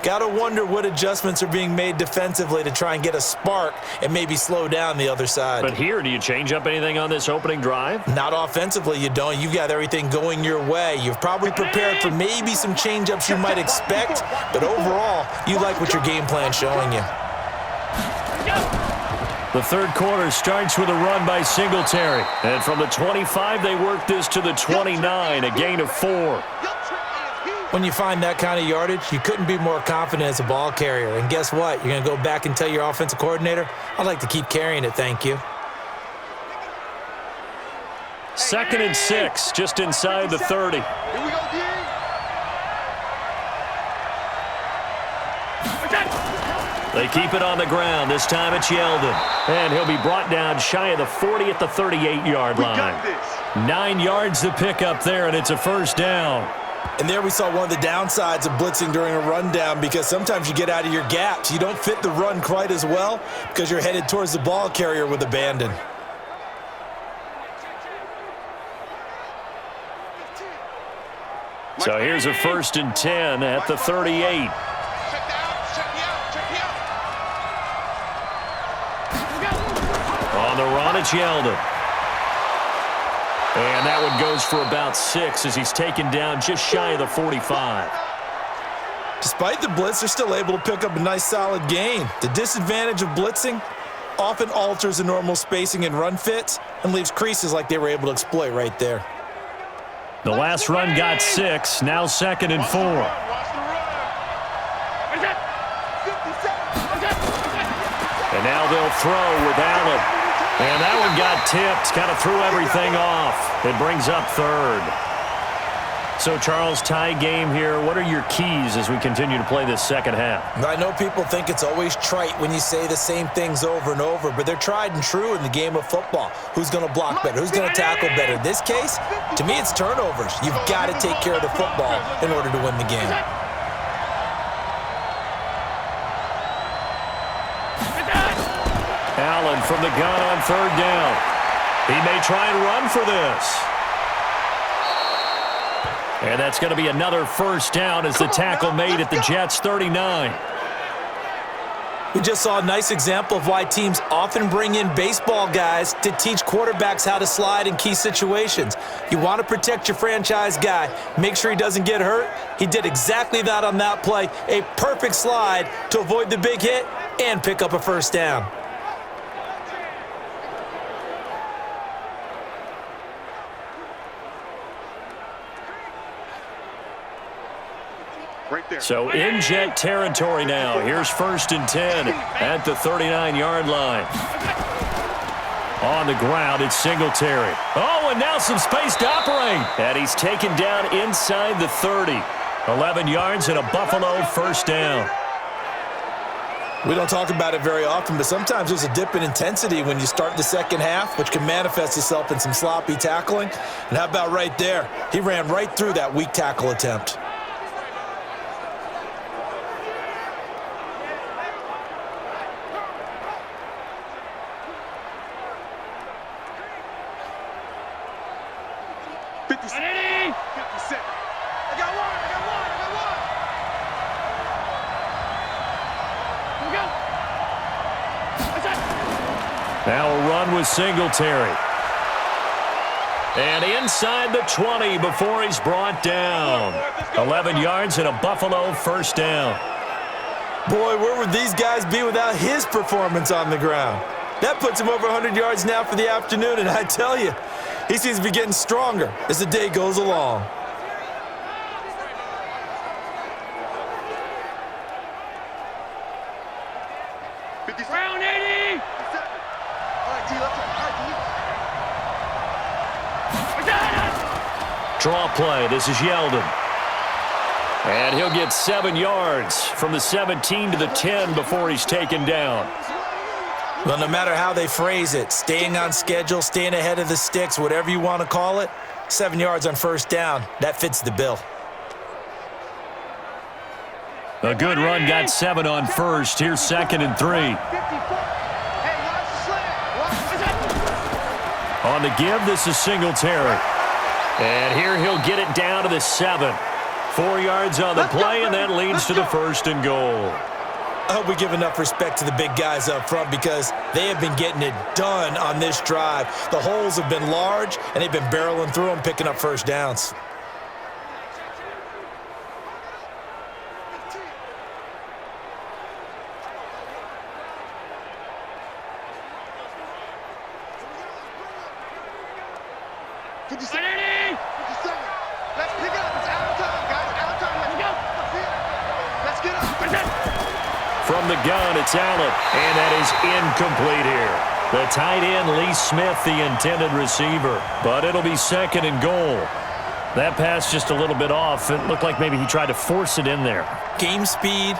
Got to wonder what adjustments are being made defensively to try and get a spark and maybe slow down the other side. But here, do you change up anything on this opening drive? Not offensively, you don't. You've got everything going your way. You've probably prepared for maybe some change-ups you might expect, but overall, you like what your game plan's showing you. The third quarter starts with a run by Singletary. And from the 25, they work this to the 29, a gain of 4. When you find that kind of yardage, you couldn't be more confident as a ball carrier. And guess what? You're going to go back and tell your offensive coordinator, I'd like to keep carrying it, thank you. 2nd and 6, just inside the 30. Here we go, D. They keep it on the ground. This time it's Yeldon. And he'll be brought down shy of the 40 at the 38-yard line. We got this. 9 yards to pick up there, and it's a first down. And there we saw one of the downsides of blitzing during a rundown because sometimes you get out of your gaps. You don't fit the run quite as well because you're headed towards the ball carrier with abandon. So here's a 1st and 10 at the 38. On the run, it's Yeldon. And that one goes for about 6 as he's taken down just shy of the 45. Despite the blitz, they're still able to pick up a nice solid gain. The disadvantage of blitzing often alters the normal spacing and run fits and leaves creases like they were able to exploit right there. The last run got 6, now 2nd and 4. And now they'll throw with Allen. And that one got tipped, kind of threw everything off. It brings up 3rd. So, Charles, tie game here. What are your keys as we continue to play this second half? I know people think it's always trite when you say the same things over and over, but they're tried and true in the game of football. Who's going to block better? Who's going to tackle better? In this case, to me, it's turnovers. You've got to take care of the football in order to win the game. Allen from the gun on 3rd down. He may try and run for this. And that's going to be another first down as the tackle made at the Jets' 39. We just saw a nice example of why teams often bring in baseball guys to teach quarterbacks how to slide in key situations. You want to protect your franchise guy. Make sure he doesn't get hurt. He did exactly that on that play. A perfect slide to avoid the big hit and pick up a first down. Right there. So in Jet territory now. Here's 1st and 10 at the 39-yard line. On the ground, it's Singletary. Oh, and now some space to operate. And he's taken down inside the 30. 11 yards and a Buffalo first down. We don't talk about it very often, but sometimes there's a dip in intensity when you start the second half, which can manifest itself in some sloppy tackling. And how about right there? He ran right through that weak tackle attempt. Now a run with Singletary. And inside the 20 before he's brought down. 11 yards and a Buffalo first down. Boy, where would these guys be without his performance on the ground? That puts him over 100 yards now for the afternoon, and I tell you, he seems to be getting stronger as the day goes along. Round 80! Draw play. This is Yeldon. And he'll get 7 yards from the 17 to the 10 before he's taken down. Well, no matter how they phrase it, staying on schedule, staying ahead of the sticks, whatever you want to call it, 7 yards on first down, that fits the bill. A good run got 7 on first. Here's 2nd and 3. On the give, this is Singletary. And here he'll get it down to the 7. 4 yards on the play, and that leads to the 1st and goal. I hope we give enough respect to the big guys up front because they have been getting it done on this drive. The holes have been large, and they've been barreling through them, picking up first downs. Let's pick it up. It's out of time, guys. Out of time. Let's go. Let's get up. From the gun, it's Allen, and that is incomplete here. The tight end, Lee Smith, the intended receiver, but it'll be 2nd and goal. That pass just a little bit off. It looked like maybe he tried to force it in there. Game speed,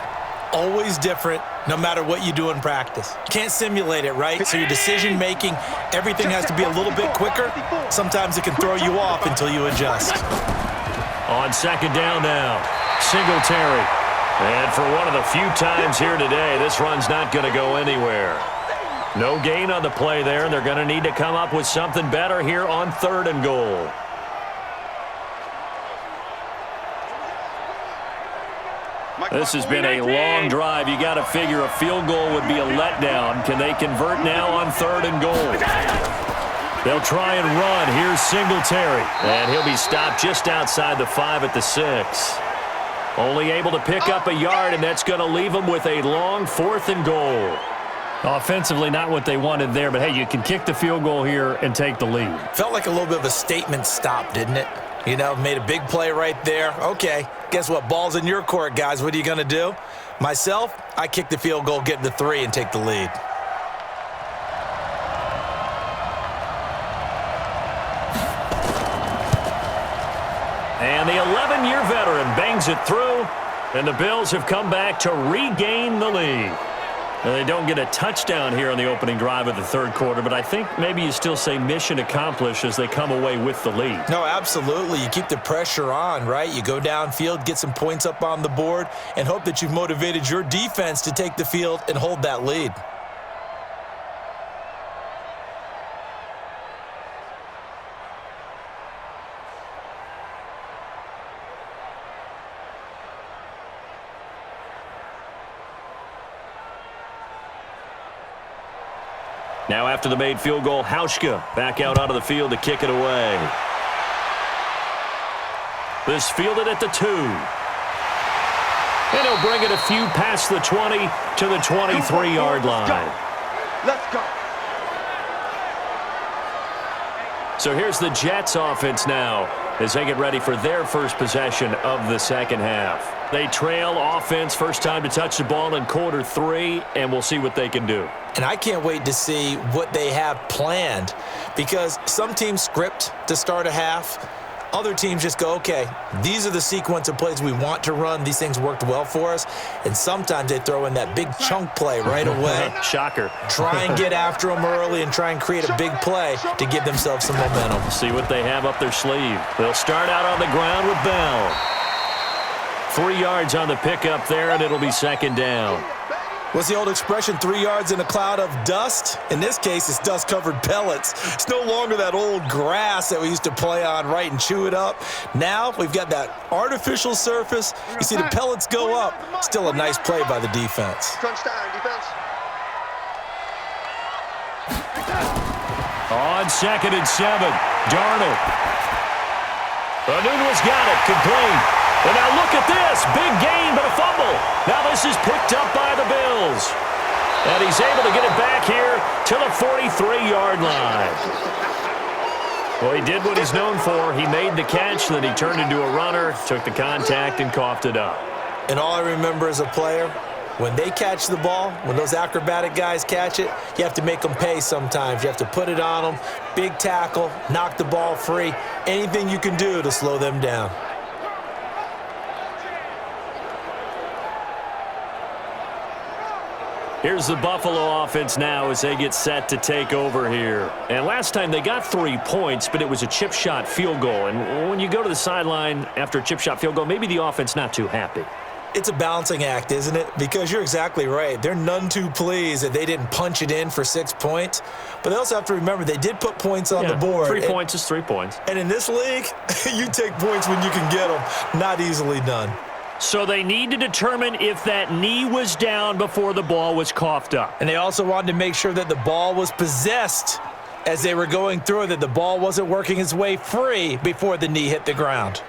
always different, no matter what you do in practice. Can't simulate it, right? So your decision-making, everything has to be a little bit quicker. Sometimes it can throw you off until you adjust. On 2nd down now, Singletary. And for one of the few times here today, this run's not going to go anywhere. No gain on the play there, and they're going to need to come up with something better here on 3rd and goal. This has been a long drive. You got to figure a field goal would be a letdown. Can they convert now on 3rd and goal? They'll try and run. Here's Singletary. And he'll be stopped just outside the 5 at the 6. Only able to pick up a yard, and that's going to leave them with a long 4th and goal. Offensively, not what they wanted there, but hey, you can kick the field goal here and take the lead. Felt like a little bit of a statement stop, didn't it? You know, made a big play right there. Okay, guess what? Ball's in your court, guys. What are you going to do? Myself, I kick the field goal, get the 3, and take the lead. And the 11-year veteran bangs it through, and the Bills have come back to regain the lead. Now, they don't get a touchdown here on the opening drive of the 3rd quarter, but I think maybe you still say mission accomplished as they come away with the lead. No, absolutely. You keep the pressure on, right? You go downfield, get some points up on the board, and hope that you've motivated your defense to take the field and hold that lead. Now after the made field goal, Hauschka back out onto the field to kick it away. This fielded at the 2. And he'll bring it a few past the 20 to the 23-yard line. Let's go. So here's the Jets offense now as they get ready for their first possession of the second half. They trail offense, first time to touch the ball in quarter 3, and we'll see what they can do. And I can't wait to see what they have planned because some teams script to start a half. Other teams just go, okay, these are the sequence of plays we want to run. These things worked well for us. And sometimes they throw in that big chunk play right away. Shocker. Try and get after them early and try and create a big play to give themselves some momentum. See what they have up their sleeve. They'll start out on the ground with Bell. 3 yards on the pickup there, and it'll be second down. What's the old expression, 3 yards in a cloud of dust? In this case, it's dust-covered pellets. It's no longer that old grass that we used to play on, right, and chew it up. Now we've got that artificial surface. You see the pellets go up. Still a nice play by the defense. Crunch time, defense. On 2nd and 7, Darnold. Anunwa's got it, complete. And now look at this, big gain, but a fumble. Now this is picked up by the Bills. And he's able to get it back here to the 43-yard line. Well, he did what he's known for. He made the catch, then he turned into a runner, took the contact, and coughed it up. And all I remember as a player, when they catch the ball, when those acrobatic guys catch it, you have to make them pay sometimes. You have to put it on them, big tackle, knock the ball free, anything you can do to slow them down. Here's the Buffalo offense now as they get set to take over here. And last time they got 3 points, but it was a chip shot field goal. And when you go to the sideline after a chip shot field goal, maybe the offense not too happy. It's a balancing act, isn't it? Because you're exactly right. They're none too pleased that they didn't punch it in for 6 points. But they also have to remember they did put points on the board. 3 points is 3 points. And in this league, you take points when you can get them. Not easily done. So they need to determine if that knee was down before the ball was coughed up. And they also wanted to make sure that the ball was possessed as they were going through it, that the ball wasn't working its way free before the knee hit the ground.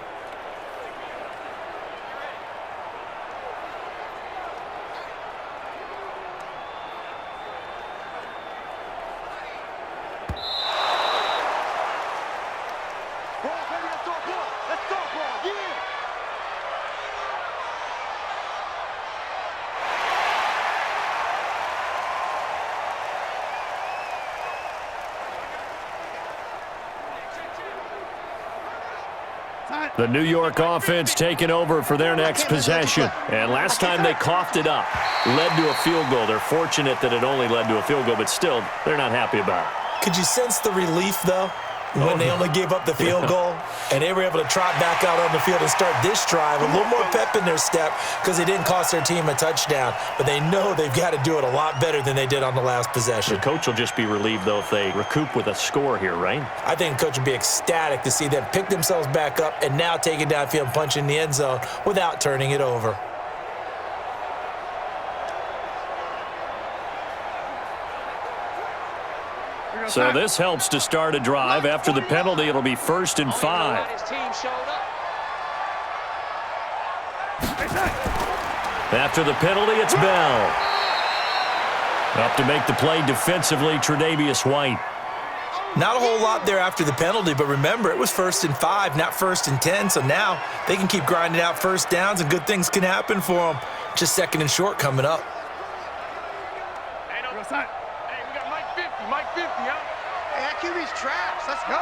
The New York offense taking over for their next possession. And last time they coughed it up, led to a field goal. They're fortunate that it only led to a field goal, but still, they're not happy about it. Could you sense the relief, though, when they only gave up the field goal and they were able to trot back out on the field and start this drive? A little more pep in their step because they didn't cost their team a touchdown, but they know they've got to do it a lot better than they did on the last possession. The coach will just be relieved, though, if they recoup with a score here, right? I think the coach would be ecstatic to see them pick themselves back up and now take it downfield and punch in the end zone without turning it over. So this helps to start a drive. After the penalty, it'll be 1st and 5. After the penalty, it's Bell. Up to make the play defensively, Tre'Davious White. Not a whole lot there after the penalty, but remember, it was 1st and 5, not 1st and 10, so now they can keep grinding out first downs and good things can happen for them. Just 2nd and short coming up. QB's trash. Let's go.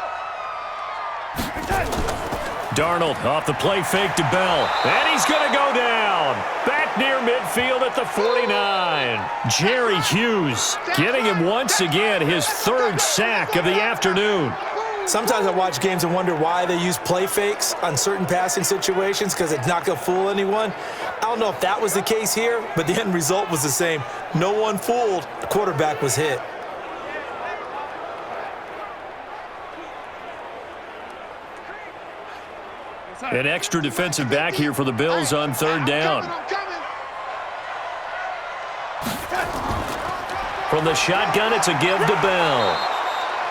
Darnold off the play fake to Bell. And he's going to go down. Back near midfield at the 49. Jerry Hughes getting him once again his 3rd sack of the afternoon. Sometimes I watch games and wonder why they use play fakes on certain passing situations because it's not going to fool anyone. I don't know if that was the case here, but the end result was the same. No one fooled. The quarterback was hit. An extra defensive back here for the Bills on 3rd down. From the shotgun, it's a give to Bell.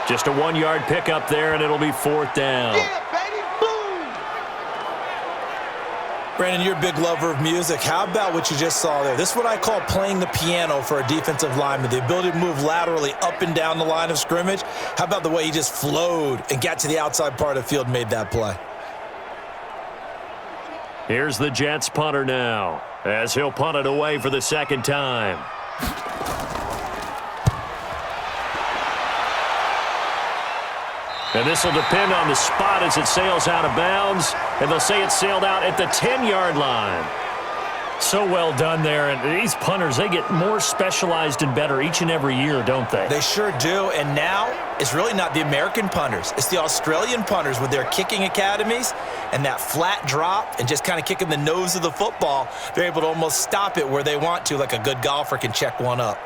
Just a 1-yard pickup there, and it'll be 4th down. Brandon, you're a big lover of music. How about what you just saw there? This is what I call playing the piano for a defensive lineman, the ability to move laterally up and down the line of scrimmage. How about the way he just flowed and got to the outside part of the field and made that play? Here's the Jets punter now, as he'll punt it away for the 2nd time. And this will depend on the spot as it sails out of bounds. And they'll say it sailed out at the 10-yard line. So well done there. And these punters, they get more specialized and better each and every year, don't they? They sure do. And now it's really not the American punters. It's the Australian punters with their kicking academies and that flat drop and just kind of kicking the nose of the football. They're able to almost stop it where they want to, like a good golfer can check one up.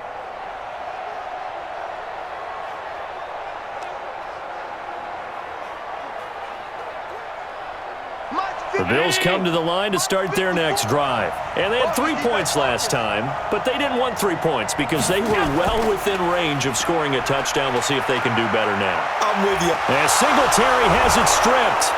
The Bills come to the line to start their next drive. And they had 3 points last time, but they didn't want 3 points because they were well within range of scoring a touchdown. We'll see if they can do better now. I'm with you. And Singletary has it stripped.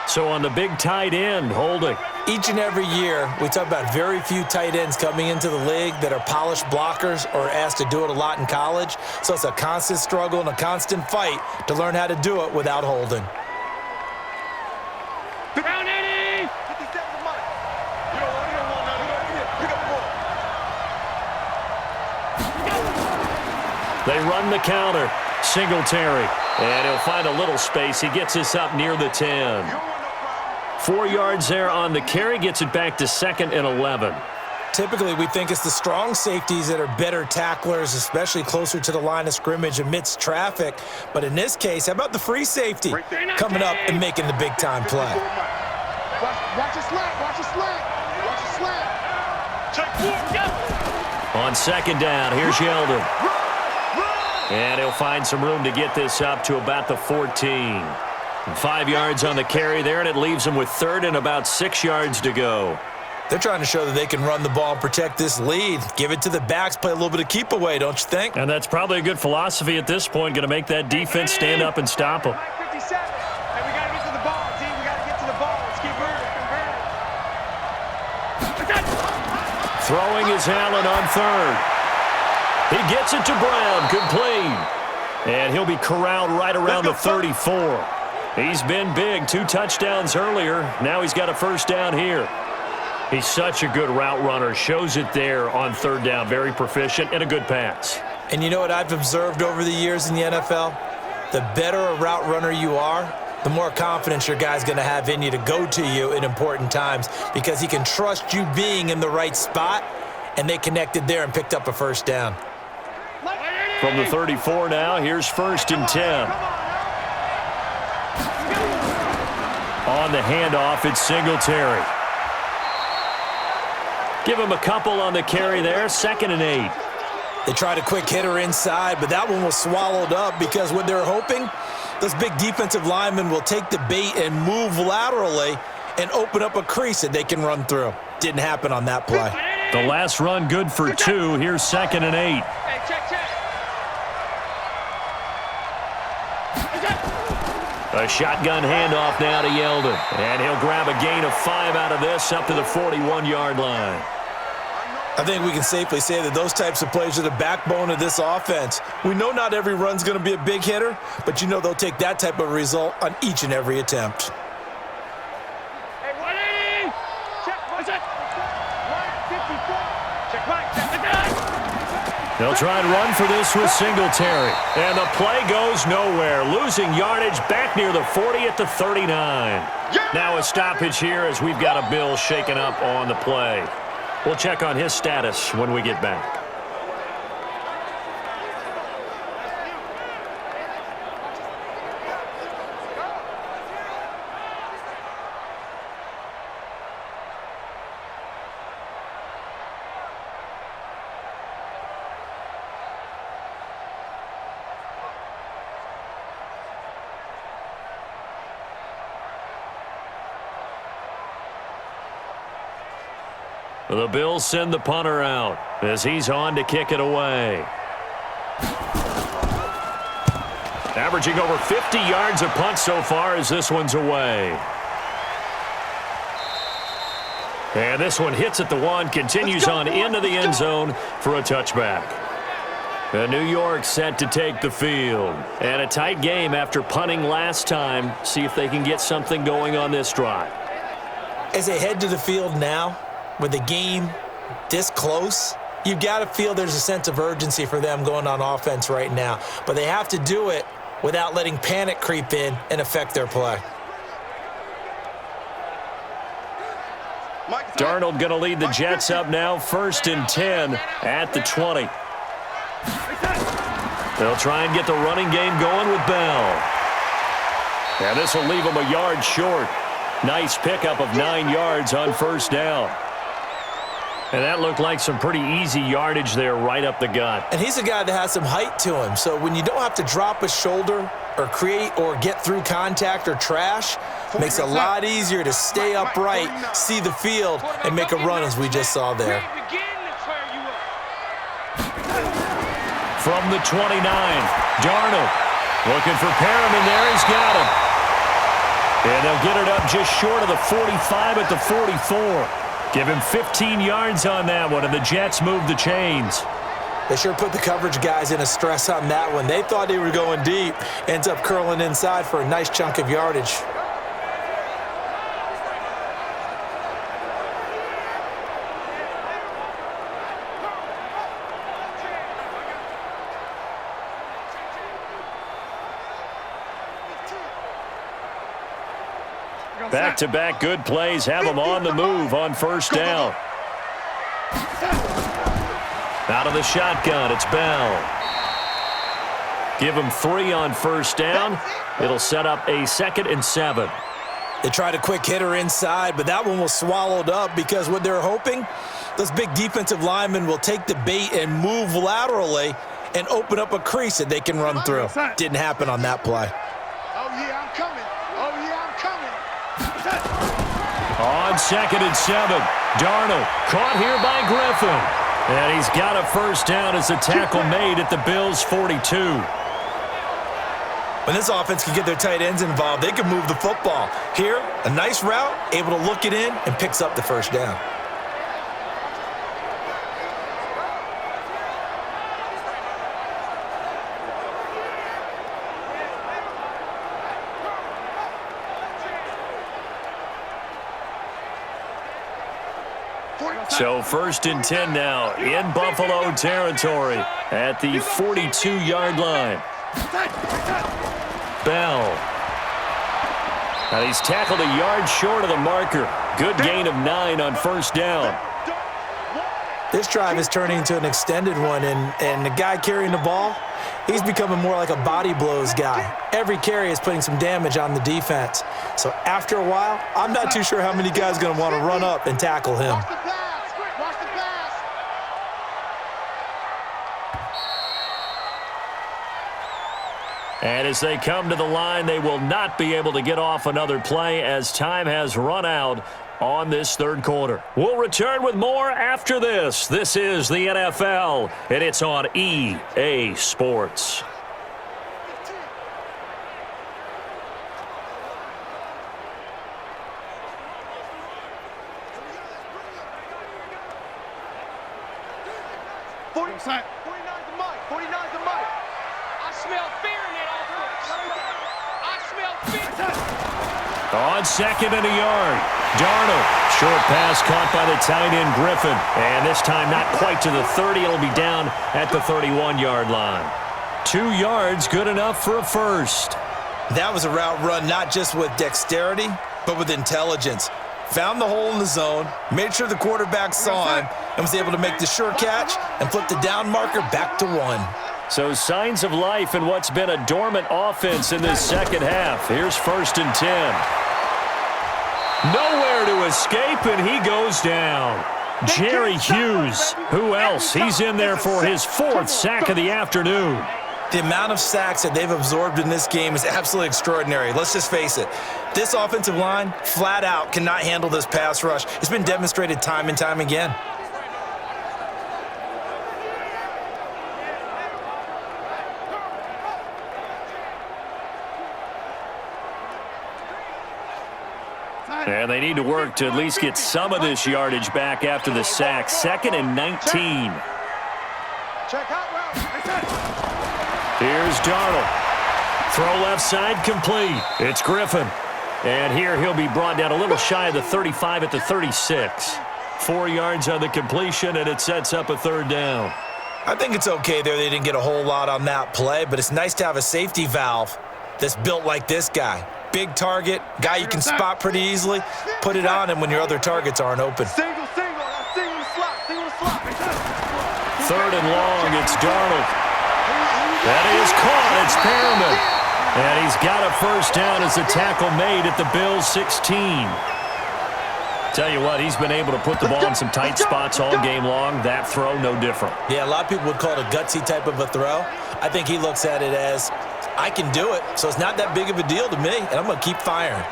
So on the big tight end, holding. Each and every year, we talk about very few tight ends coming into the league that are polished blockers or asked to do it a lot in college. So it's a constant struggle and a constant fight to learn how to do it without holding. Round 80! 50 seconds of money. You don't want now. Pick up the ball. They run the counter. Singletary. And he'll find a little space. He gets this up near the 10. 4 yards there on the carry, gets it back to 2nd and 11. Typically, we think it's the strong safeties that are better tacklers, especially closer to the line of scrimmage amidst traffic. But in this case, how about the free safety coming up and making the big-time play? Watch your slant. Watch your slant. Watch your slant. Check forward. On 2nd down, here's Yeldon. And he'll find some room to get this up to about the 14. 5 yards on the carry there, and it leaves them with 3rd and about 6 yards to go. They're trying to show that they can run the ball and protect this lead. Give it to the backs, play a little bit of keep away, don't you think? And that's probably a good philosophy at this point, going to make that defense stand up and stop them. 57. Hey, we got to get to the ball, team. We got to get to the ball. Let's keep moving. Throwing is Allen on 3rd. He gets it to Brown, complete. And he'll be corralled right around the 34. He's been big, 2 touchdowns earlier. Now he's got a 1st down here. He's such a good route runner. Shows it there on 3rd down. Very proficient and a good pass. And you know what I've observed over the years in the NFL? The better a route runner you are, the more confidence your guy's going to have in you to go to you in important times because he can trust you being in the right spot, and they connected there and picked up a 1st down. From the 34 now, here's 1st and 10. On the handoff, it's Singletary. Give him a couple on the carry there, 2nd and 8. They tried a quick hitter inside, but that one was swallowed up because what they're hoping, those big defensive linemen will take the bait and move laterally and open up a crease that they can run through. Didn't happen on that play. The last run good for 2. Here's 2nd and 8. Hey, check. A shotgun handoff now to Yeldon. And he'll grab a gain of 5 out of this up to the 41-yard line. I think we can safely say that those types of plays are the backbone of this offense. We know not every run's going to be a big hitter, but you know they'll take that type of result on each and every attempt. Hey, 180! Check, what's it? 154. Check right. They'll try and run for this with Singletary. And the play goes nowhere. Losing yardage back near the 40 at the 39. Now a stoppage here as we've got a Bill shaken up on the play. We'll check on his status when we get back. The Bills send the punter out as he's on to kick it away. Averaging over 50 yards a punt so far as this one's away. And this one hits at the 1, continues on into the end zone for a touchback. And New York set to take the field. And a tight game after punting last time. See if they can get something going on this drive. As they head to the field now, with the game this close, you've got to feel there's a sense of urgency for them going on offense right now. But they have to do it without letting panic creep in and affect their play. Darnold going to lead the Jets up now, 1st and 10 at the 20. They'll try and get the running game going with Bell. And this will leave him a yard short. Nice pickup of 9 yards on 1st down. And that looked like some pretty easy yardage there right up the gut. And he's a guy that has some height to him. So when you don't have to drop a shoulder or create or get through contact or trash, makes it a lot easier to stay upright, see the field, and make a run as we just saw there. From the 29, Darnold looking for Perriman there. He's got him. And they'll get it up just short of the 45 at the 44. Give him 15 yards on that one, and the Jets move the chains. They sure put the coverage guys in a stress on that one. They thought they were going deep. Ends up curling inside for a nice chunk of yardage. Back-to-back good plays have them on the move on 1st down. Out of the shotgun, it's Bell. Give him 3 on 1st down. It'll set up a 2nd and 7. They tried a quick hitter inside, but that one was swallowed up because what they're hoping, those big defensive linemen will take the bait and move laterally and open up a crease that they can run through. Didn't happen on that play. Oh, yeah, I'm coming. Oh, yeah, I'm coming. On 2nd and 7, Darnold caught here by Griffin. And he's got a 1st down as a tackle made at the Bills' 42. When this offense can get their tight ends involved, they can move the football. Here, a nice route, able to look it in, and picks up the 1st down. So 1st and 10 now in Buffalo territory at the 42-yard line. Bell. Now he's tackled a yard short of the marker. Good gain of 9 on 1st down. This drive is turning into an extended one, and the guy carrying the ball, he's becoming more like a body blows guy. Every carry is putting some damage on the defense. So after a while, I'm not too sure how many guys are going to want to run up and tackle him. And as they come to the line, they will not be able to get off another play as time has run out on this 3rd quarter. We'll return with more after this. This is the NFL, and it's on EA Sports. On 2nd and a yard, Darnold. Short pass caught by the tight end Griffin. And this time not quite to the 30. It'll be down at the 31-yard line. 2 yards, good enough for a 1st. That was a route run not just with dexterity, but with intelligence. Found the hole in the zone, made sure the quarterback saw him, and was able to make the sure catch and flip the down marker back to 1. So signs of life in what's been a dormant offense in this 2nd half. Here's 1st and 10. Nowhere to escape, and he goes down. Jerry Hughes. Who else? He's in there for his 4th sack of the afternoon. The amount of sacks that they've absorbed in this game is absolutely extraordinary. Let's just face it. This offensive line, flat out, cannot handle this pass rush. It's been demonstrated time and time again. And they need to work to at least get some of this yardage back after the sack. 2nd and 19. Here's Darnold. Throw left side complete. It's Griffin. And here he'll be brought down a little shy of the 35 at the 36. 4 yards on the completion, and it sets up a third down. I think it's okay there. They didn't get a whole lot on that play, but it's nice to have a safety valve that's built like this guy. Big target, guy you can spot pretty easily. Put it on him when your other targets aren't open. Single slot. Third and long, it's Darnold. That is caught, it's Perriman. And he's got a first down as the tackle made at the Bills' 16. Tell you what, he's been able to put the ball in some tight spots all game long. That throw, no different. Yeah, a lot of people would call it a gutsy type of a throw. I think he looks at it as, I can do it, so it's not that big of a deal to me, and I'm going to keep firing.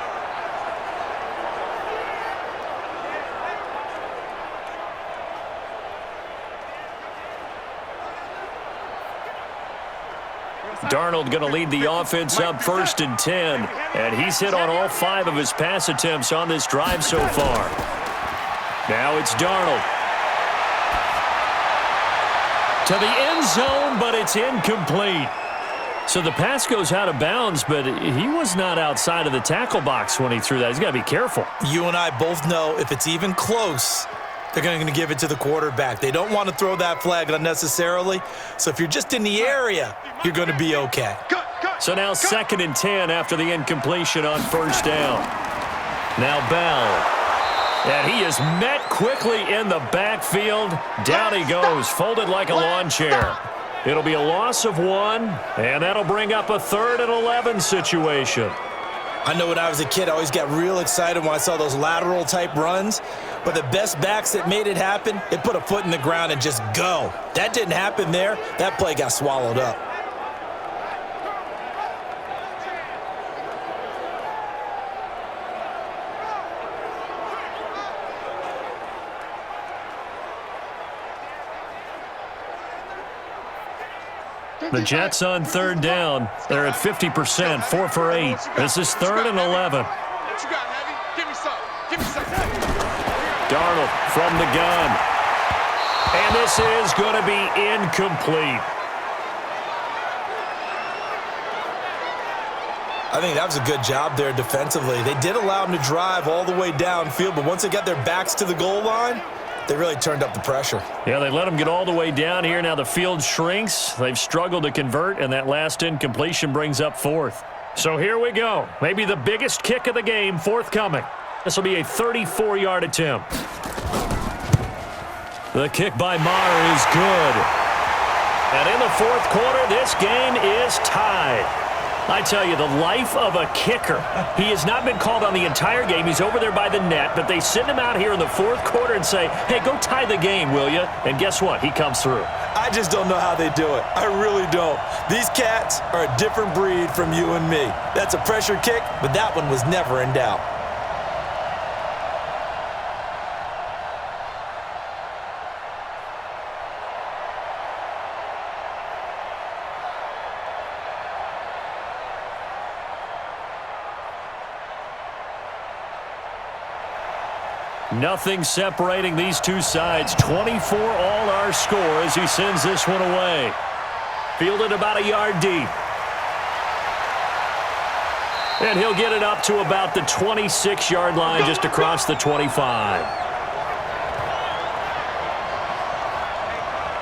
Darnold going to lead the offense up 1st and 10. And he's hit on all 5 of his pass attempts on this drive so far. Now it's Darnold. To the end zone, but it's incomplete. So the pass goes out of bounds, but he was not outside of the tackle box when he threw that. He's got to be careful. You and I both know if it's even close, they're going to give it to the quarterback. They don't want to throw that flag unnecessarily. So if you're just in the area, you're going to be okay. So now 2nd and 10 after the incompletion on first down. Now Bell. And he is met quickly in the backfield. Down he goes, folded like a lawn chair. It'll be a loss of 1, and that'll bring up a 3rd and 11 situation. I know when I was a kid, I always got real excited when I saw those lateral type runs. But the best backs that made it happen, they put a foot in the ground and just go. That didn't happen there. That play got swallowed up. The Jets on 3rd down. They're at 50%, 4 for 8. This is 3rd and 11. What you got, Heavy? Give me some. Darnold from the gun. And this is going to be incomplete. I think that was a good job there defensively. They did allow them to drive all the way downfield, but once they got their backs to the goal line, they really turned up the pressure. Yeah, they let them get all the way down here. Now the field shrinks. They've struggled to convert, and that last incompletion brings up 4th. So here we go. Maybe the biggest kick of the game forthcoming. This will be a 34-yard attempt. The kick by Maher is good. And in the 4th quarter, this game is tied. I tell you, the life of a kicker. He has not been called on the entire game. He's over there by the net, but they send him out here in the 4th quarter and say, hey, go tie the game, will you? And guess what? He comes through. I just don't know how they do it. I really don't. These cats are a different breed from you and me. That's a pressure kick, but that one was never in doubt. Nothing separating these two sides. 24 all our score as he sends this one away. Fielded about a yard deep. And he'll get it up to about the 26-yard line, just across the 25.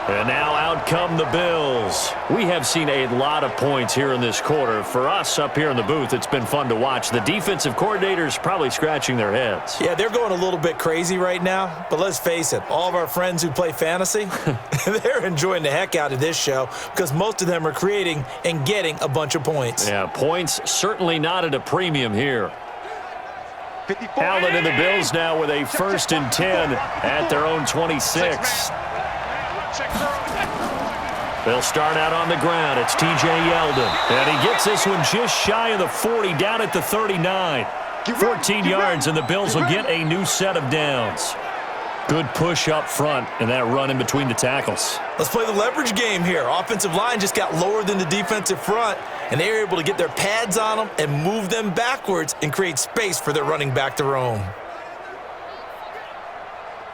And now out come the Bills. We have seen a lot of points here in this quarter. For us up here in the booth, it's been fun to watch. The defensive coordinators probably scratching their heads. Yeah, they're going a little bit crazy right now. But let's face it, all of our friends who play fantasy, they're enjoying the heck out of this show because most of them are creating and getting a bunch of points. Yeah, points certainly not at a premium here. Allen and the Bills now with a 1st and 10 at their own 26. They'll start out on the ground. It's T.J. Yeldon. And he gets this one just shy of the 40, down at the 39. 14 yards, and the Bills will get a new set of downs. Good push up front, and that run in between the tackles. Let's play the leverage game here. Offensive line just got lower than the defensive front, and they were able to get their pads on them and move them backwards and create space for their running back to roam.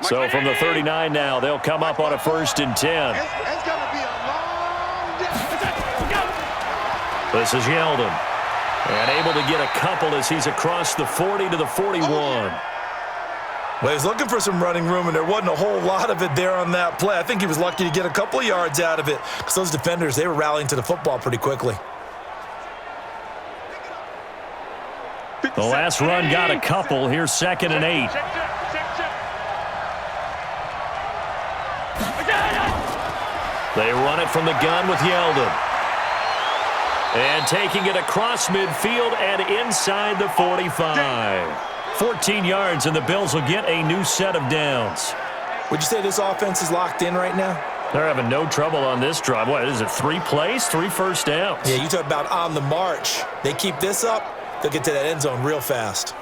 So from the 39 now, they'll come up on a 1st and 10. It's going to be a long day. This is Yeldon. And able to get a couple as he's across the 40 to the 41. Well, he was looking for some running room, and there wasn't a whole lot of it there on that play. I think he was lucky to get a couple of yards out of it because those defenders, they were rallying to the football pretty quickly. The last run got a couple. Here's 2nd and 8. They run it from the gun with Yeldon. And taking it across midfield and inside the 45. 14 yards, and the Bills will get a new set of downs. Would you say this offense is locked in right now? They're having no trouble on this drive. What is it, 3 plays, 3 first downs? Yeah, you talk about on the march. They keep this up, they'll get to that end zone real fast.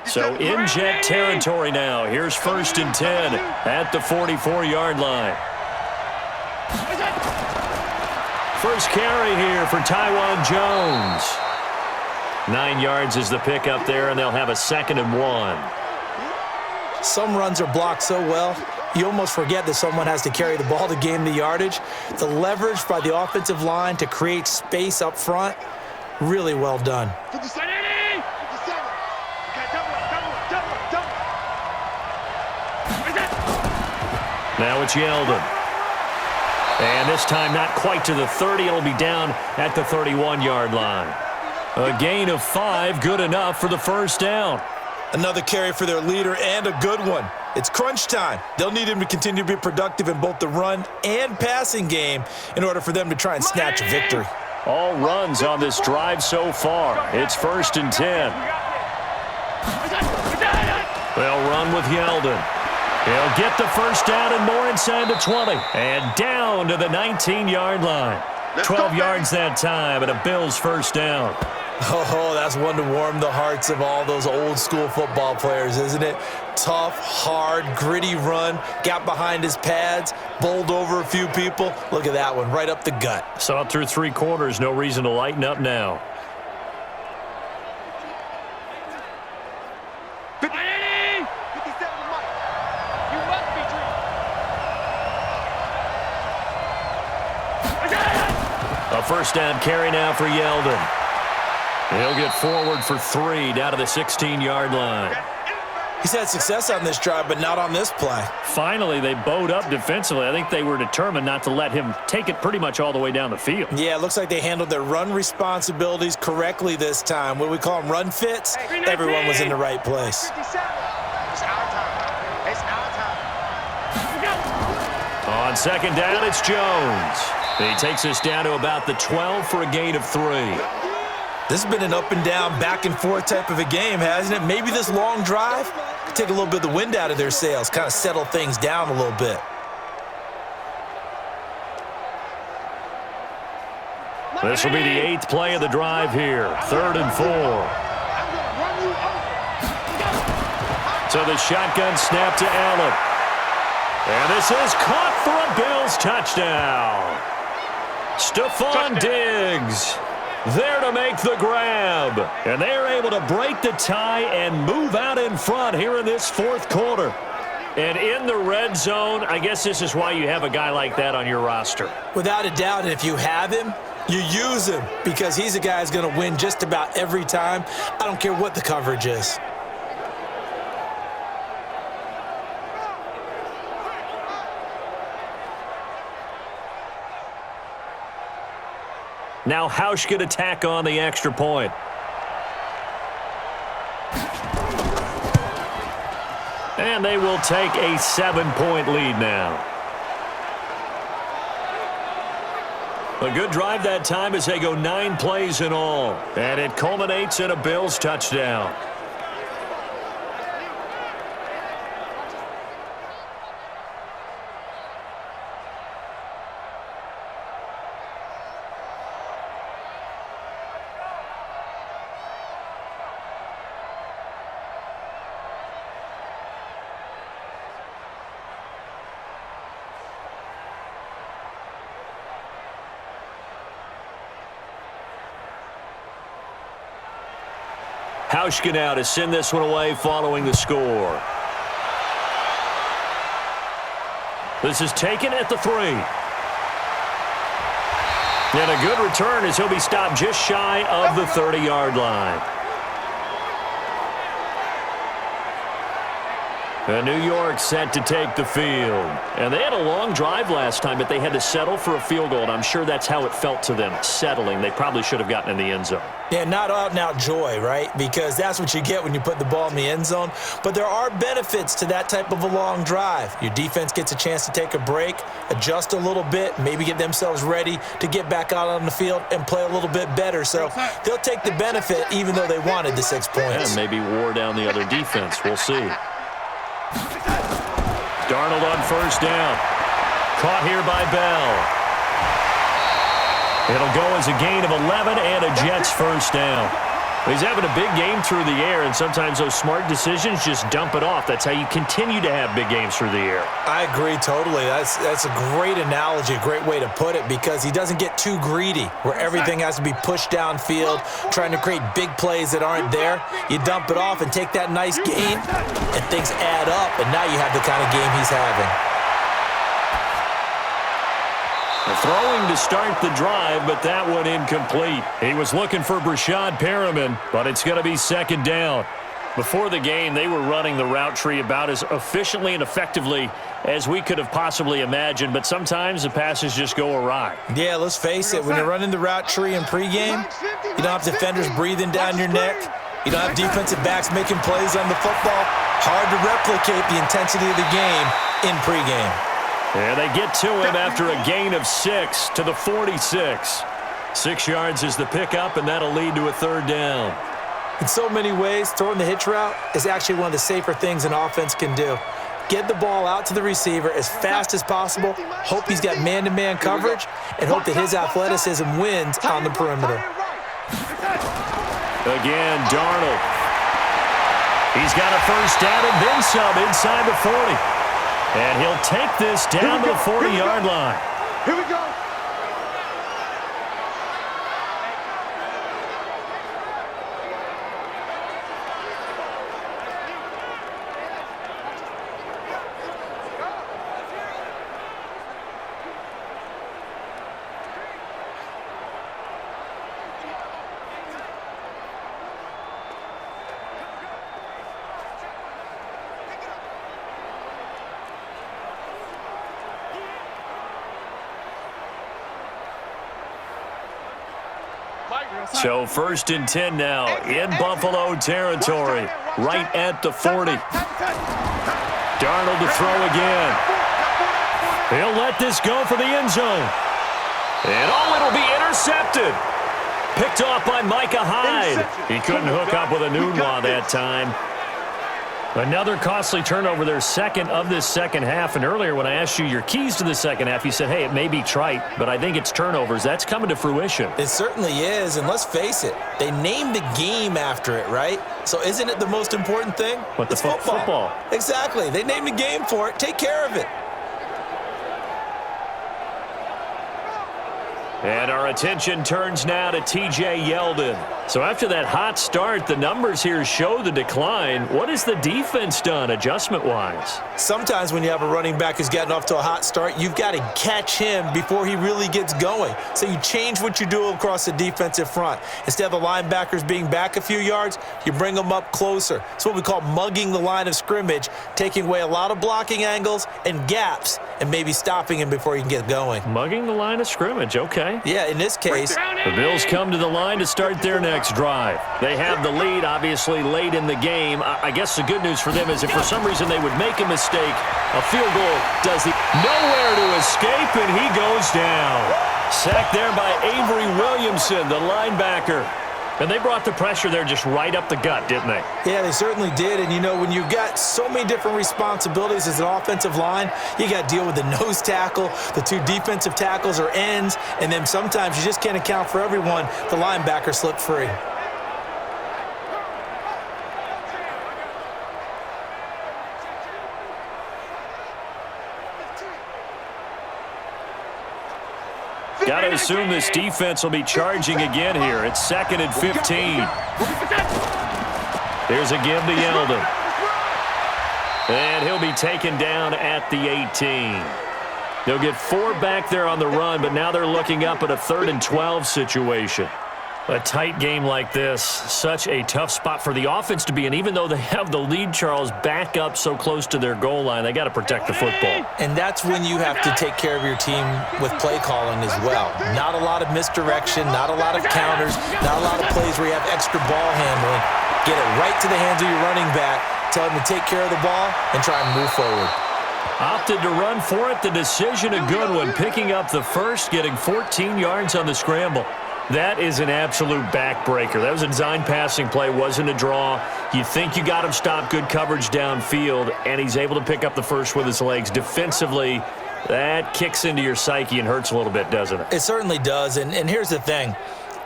So in jet territory now. Here's 1st and 10 at the 44-yard line. First carry here for Taiwan Jones. 9 yards is the pickup there, and they'll have a 2nd and 1. Some runs are blocked so well, you almost forget that someone has to carry the ball to gain the yardage. The leverage by the offensive line to create space up front, really well done. Now it's Yeldon. And this time not quite to the 30. It'll be down at the 31-yard line. A gain of 5, good enough for the first down. Another carry for their leader and a good one. It's crunch time. They'll need him to continue to be productive in both the run and passing game in order for them to try and snatch a victory. All runs on this drive so far. It's 1st and 10. They'll run with Yeldon. He'll get the first down and more inside the 20. And down to the 19-yard line. 12 yards that time and a Bills first down. Oh, that's one to warm the hearts of all those old-school football players, isn't it? Tough, hard, gritty run. Got behind his pads, bowled over a few people. Look at that one, right up the gut. Saw it through 3 quarters. No reason to lighten up now. A first down carry now for Yeldon. He'll get forward for 3 down to the 16-yard line. He's had success on this drive, but not on this play. Finally, they bowed up defensively. I think they were determined not to let him take it pretty much all the way down the field. Yeah, it looks like they handled their run responsibilities correctly this time. What we call them run fits, everyone was in the right place. On 2nd down, it's Jones. He takes us down to about the 12 for a gain of 3. This has been an up and down, back and forth type of a game, hasn't it? Maybe this long drive could take a little bit of the wind out of their sails, kind of settle things down a little bit. This will be the 8th play of the drive here. 3rd and 4. So the shotgun snap to Allen. And this is caught for a Bills touchdown. Stephon Diggs there to make the grab. And they're able to break the tie and move out in front here in this 4th quarter. And in the red zone, I guess this is why you have a guy like that on your roster. Without a doubt, and if you have him, you use him because he's a guy who's going to win just about every time. I don't care what the coverage is. Now Hausch could attack on the extra point. And they will take a 7-point lead now. A good drive that time as they go 9 plays in all. And it culminates in a Bills touchdown. Hauschka now to send this one away following the score. This is taken at the 3. And a good return as he'll be stopped just shy of the 30-yard line. New York set to take the field. And they had a long drive last time, but they had to settle for a field goal. And I'm sure that's how it felt to them, settling. They probably should have gotten in the end zone. Yeah, not out-and-out joy, right? Because that's what you get when you put the ball in the end zone. But there are benefits to that type of a long drive. Your defense gets a chance to take a break, adjust a little bit, maybe get themselves ready to get back out on the field and play a little bit better. So they'll take the benefit even though they wanted the 6 points. And maybe wore down the other defense. We'll see. Darnold on first down. Caught here by Bell. It'll go as a gain of 11 and a Jets first down. He's having a big game through the air, and sometimes those smart decisions just dump it off. That's how you continue to have big games through the air. I agree totally. That's a great analogy, a great way to put it, because he doesn't get too greedy where everything has to be pushed downfield, trying to create big plays that aren't there. You dump it off and take that nice gain, and things add up, and now you have the kind of game he's having. Throwing to start the drive, but that one incomplete. He was looking for Brashad Perriman, but it's going to be second down. Before the game, they were running the route tree about as efficiently and effectively as we could have possibly imagined, but sometimes the passes just go awry. Yeah, let's face it. When you're running the route tree in pregame, you don't have defenders breathing down your neck. You don't have defensive backs making plays on the football. Hard to replicate the intensity of the game in pregame. And they get to him after a gain of 6 to the 46. 6 yards is the pickup, and that'll lead to a third down. In so many ways, throwing the hitch route is actually one of the safer things an offense can do. Get the ball out to the receiver as fast as possible, hope he's got man-to-man coverage, and hope that his athleticism wins on the perimeter. Again, Darnold. He's got a first down and then some inside the 40. And he'll take this down to the 40-yard line. Here we go. So 1st and 10 now in Buffalo territory, right at the 40. Darnold to throw again. He'll let this go for the end zone. And it'll be intercepted. Picked off by Micah Hyde. He couldn't hook up with a Nunwa that time. Another costly turnover, their second of this second half. And earlier when I asked you your keys to the second half, you said, hey, it may be trite, but I think it's turnovers. That's coming to fruition. It certainly is, and let's face it, they named the game after it, right? So isn't it the most important thing? But the football. Exactly. They named the game for it. Take care of it. And our attention turns now to T.J. Yeldon. So after that hot start, the numbers here show the decline. What has the defense done adjustment-wise? Sometimes when you have a running back who's gotten off to a hot start, you've got to catch him before he really gets going. So you change what you do across the defensive front. Instead of the linebackers being back a few yards, you bring them up closer. It's what we call mugging the line of scrimmage, taking away a lot of blocking angles and gaps and maybe stopping him before he can get going. Mugging the line of scrimmage, okay. Yeah, in this case, the Bills come to the line to start their next drive. They have the lead, obviously, late in the game. I guess the good news for them is if for some reason they would make a mistake, a field goal does nowhere to escape, and he goes down. Sacked there by Avery Williamson, the linebacker. And they brought the pressure there just right up the gut, didn't they? Yeah, they certainly did. And, you know, when you've got so many different responsibilities as an offensive line, you got to deal with the nose tackle, the two defensive tackles or ends, and then sometimes you just can't account for everyone. The linebacker slipped free. Got to assume this defense will be charging again here. It's 2nd and 15. Here's a give to Yeldon. And he'll be taken down at the 18. They'll get 4 back there on the run, but now they're looking up at a 3rd and 12 situation. A tight game like this, such a tough spot for the offense to be in. Even though they have the lead, Charles, back up so close to their goal line, they got to protect the football. And that's when you have to take care of your team with play calling as well. Not a lot of misdirection, not a lot of counters, not a lot of plays where you have extra ball handling. Get it right to the hands of your running back, tell him to take care of the ball, and try and move forward. Opted to run for it. The decision a good one, picking up the first, getting 14 yards on the scramble. That is an absolute backbreaker. That was a design passing play, wasn't a draw. You think you got him stopped, good coverage downfield, and he's able to pick up the first with his legs. Defensively, that kicks into your psyche and hurts a little bit, doesn't it? It certainly does, and here's the thing.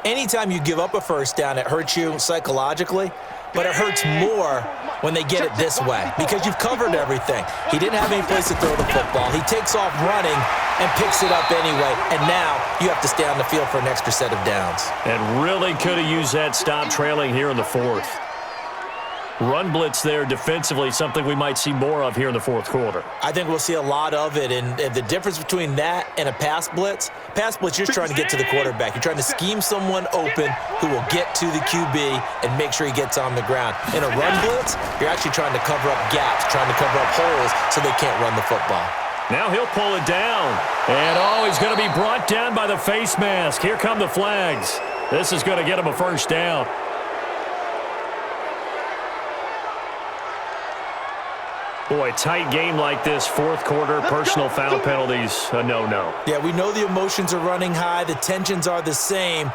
Anytime you give up a first down, it hurts you psychologically, but it hurts more when they get it this way because you've covered everything. He didn't have any place to throw the football. He takes off running and picks it up anyway, and now you have to stay on the field for an extra set of downs. And really could have used that stop trailing here in the 4th. Run blitz there defensively, something we might see more of here in the 4th quarter. I think we'll see a lot of it, and the difference between that and a pass blitz, you're just trying to get to the quarterback. You're trying to scheme someone open who will get to the QB and make sure he gets on the ground. In a run blitz, you're actually trying to cover up gaps, trying to cover up holes so they can't run the football. Now he'll pull it down. And, he's going to be brought down by the face mask. Here come the flags. This is going to get him a first down. Boy, tight game like this, 4th quarter, personal foul penalties, a no-no. Yeah, we know the emotions are running high. The tensions are the same.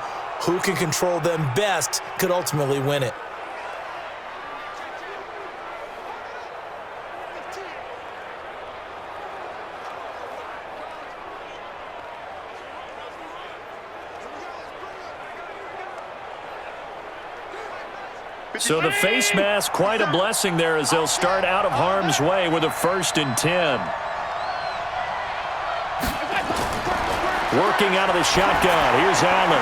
Who can control them best could ultimately win it. So the face mask, quite a blessing there as they'll start out of harm's way with a 1st and 10. Working out of the shotgun. Here's Allen.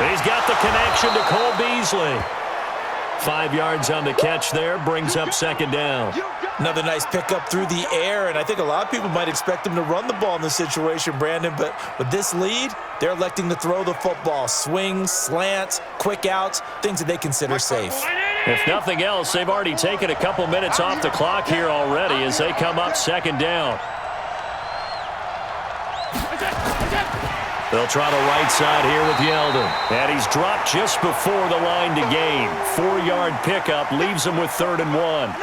He's got the connection to Cole Beasley. 5 yards on the catch there, brings up 2nd down. Another nice pickup through the air, and I think a lot of people might expect him to run the ball in this situation, Brandon, but with this lead, they're electing to throw the football. Swings, slants, quick outs, things that they consider safe. If nothing else, they've already taken a couple minutes off the clock here already as they come up 2nd down. They'll try the right side here with Yeldon. And he's dropped just before the line to gain. 4-yard pickup leaves him with 3rd and 1.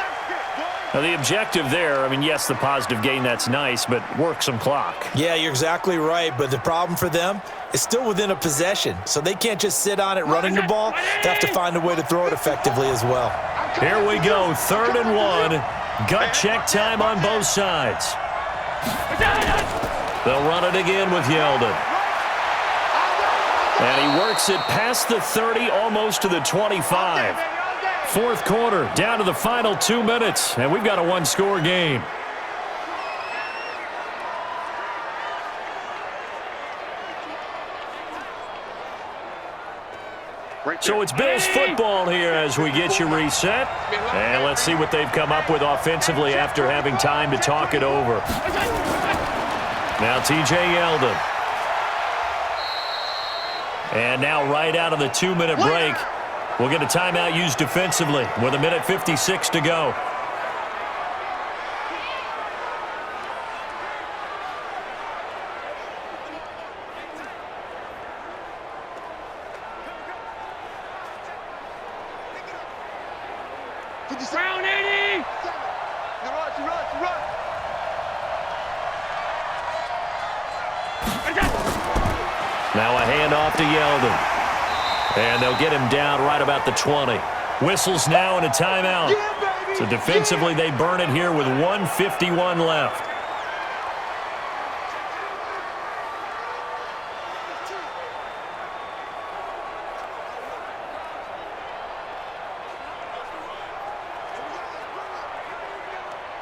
Now, the objective there, yes, the positive gain, that's nice, but work some clock. Yeah, you're exactly right, but the problem for them is still within a possession, so they can't just sit on it running the ball. They have to find a way to throw it effectively as well. Here we go, 3rd and 1. Gut check time on both sides. They'll run it again with Yeldon. And he works it past the 30, almost to the 25. 4th quarter, down to the final 2 minutes, and we've got a 1-score game. So it's Bills football here as we get you reset. And let's see what they've come up with offensively after having time to talk it over. Now TJ Yeldon. And now right out of the 2-minute break, we'll get a timeout used defensively with 1:56 to go. Round 80! Now a handoff to Yeldon. And they'll get him down right about the 20. Whistles now and a timeout. So defensively, they burn it here with 1:51 left.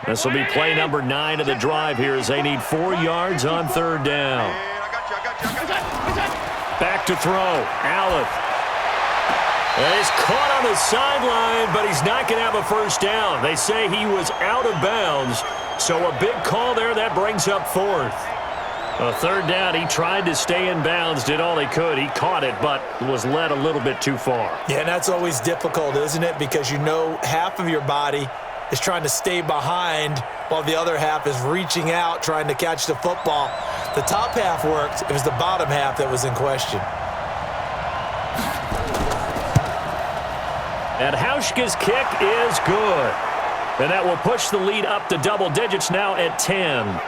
This will be play number 9 of the drive here as they need 4 yards on 3rd down. Back to throw. Allen. And he's caught on the sideline, but he's not going to have a first down. They say he was out of bounds, so a big call there that brings up 4th. A third down, he tried to stay in bounds, did all he could. He caught it, but was led a little bit too far. Yeah, and that's always difficult, isn't it? Because you know half of your body is trying to stay behind while the other half is reaching out, trying to catch the football. The top half worked. It was the bottom half that was in question. And Hauschka's kick is good. And that will push the lead up to double digits now at 10.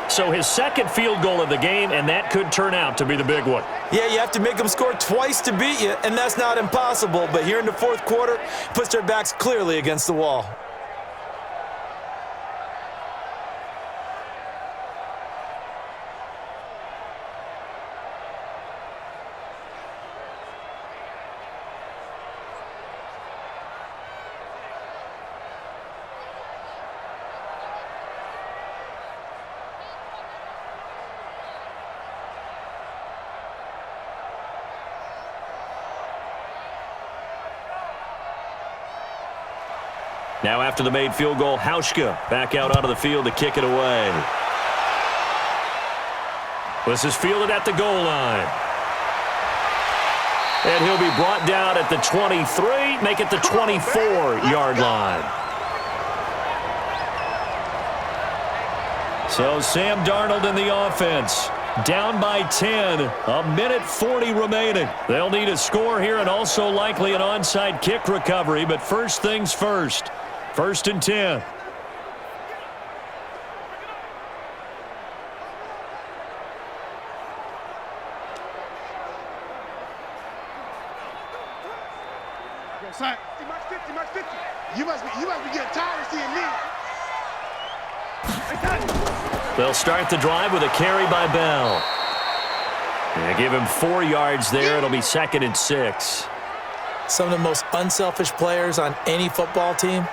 So his second field goal of the game, and that could turn out to be the big one. Yeah, you have to make them score twice to beat you, and that's not impossible. But here in the fourth quarter, puts their backs clearly against the wall. Now after the made field goal, Hauschka back out onto the field to kick it away. This is fielded at the goal line. And he'll be brought down at the 23, make it the 24-yard line. So Sam Darnold in the offense. Down by 10, a minute 40 remaining. They'll need a score here and also likely an onside kick recovery, but first things first. First and 10. Go, son. Mark 50, Mark 50. You must be getting tired of seeing me. They'll start the drive with a carry by Bell. They give him 4 yards there. It'll be 2nd and 6. Some of the most unselfish players on any football team,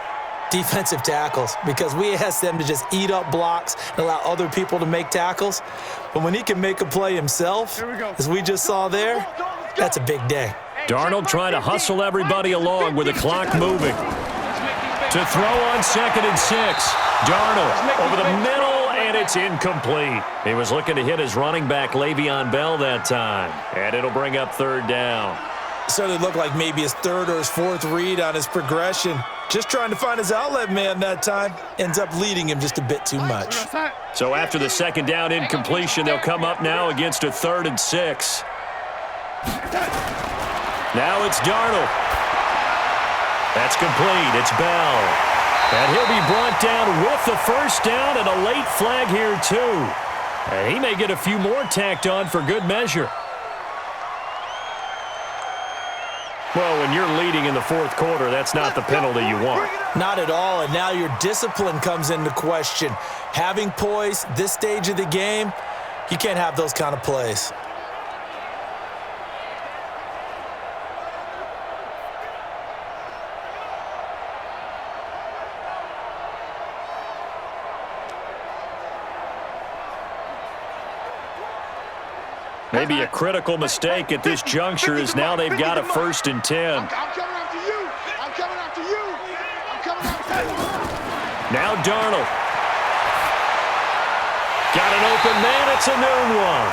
defensive tackles, because we ask them to just eat up blocks and allow other people to make tackles. But when he can make a play himself, as we just saw there, that's a big day. Darnold trying to hustle everybody along with the clock moving. To throw on 2nd and 6. Darnold over the middle, and it's incomplete. He was looking to hit his running back, Le'Veon Bell, that time. And it'll bring up 3rd down. Certainly looked like maybe his 3rd or his 4th read on his progression. Just trying to find his outlet man that time. Ends up leading him just a bit too much. So after the 2nd down incompletion, they'll come up now against a 3rd and 6. Now it's Darnold. That's complete. It's Bell. And he'll be brought down with the 1st down and a late flag here too. And he may get a few more tacked on for good measure. Well, when you're leading in the 4th quarter, that's not the penalty you want. Not at all, and now your discipline comes into question. Having poise this stage of the game, you can't have those kind of plays. Maybe a critical mistake at this juncture is now they've got a 1st and 10. I'm coming after you. I'm coming after you. I'm coming after you. Now Darnold. Got an open man. It's a noon one.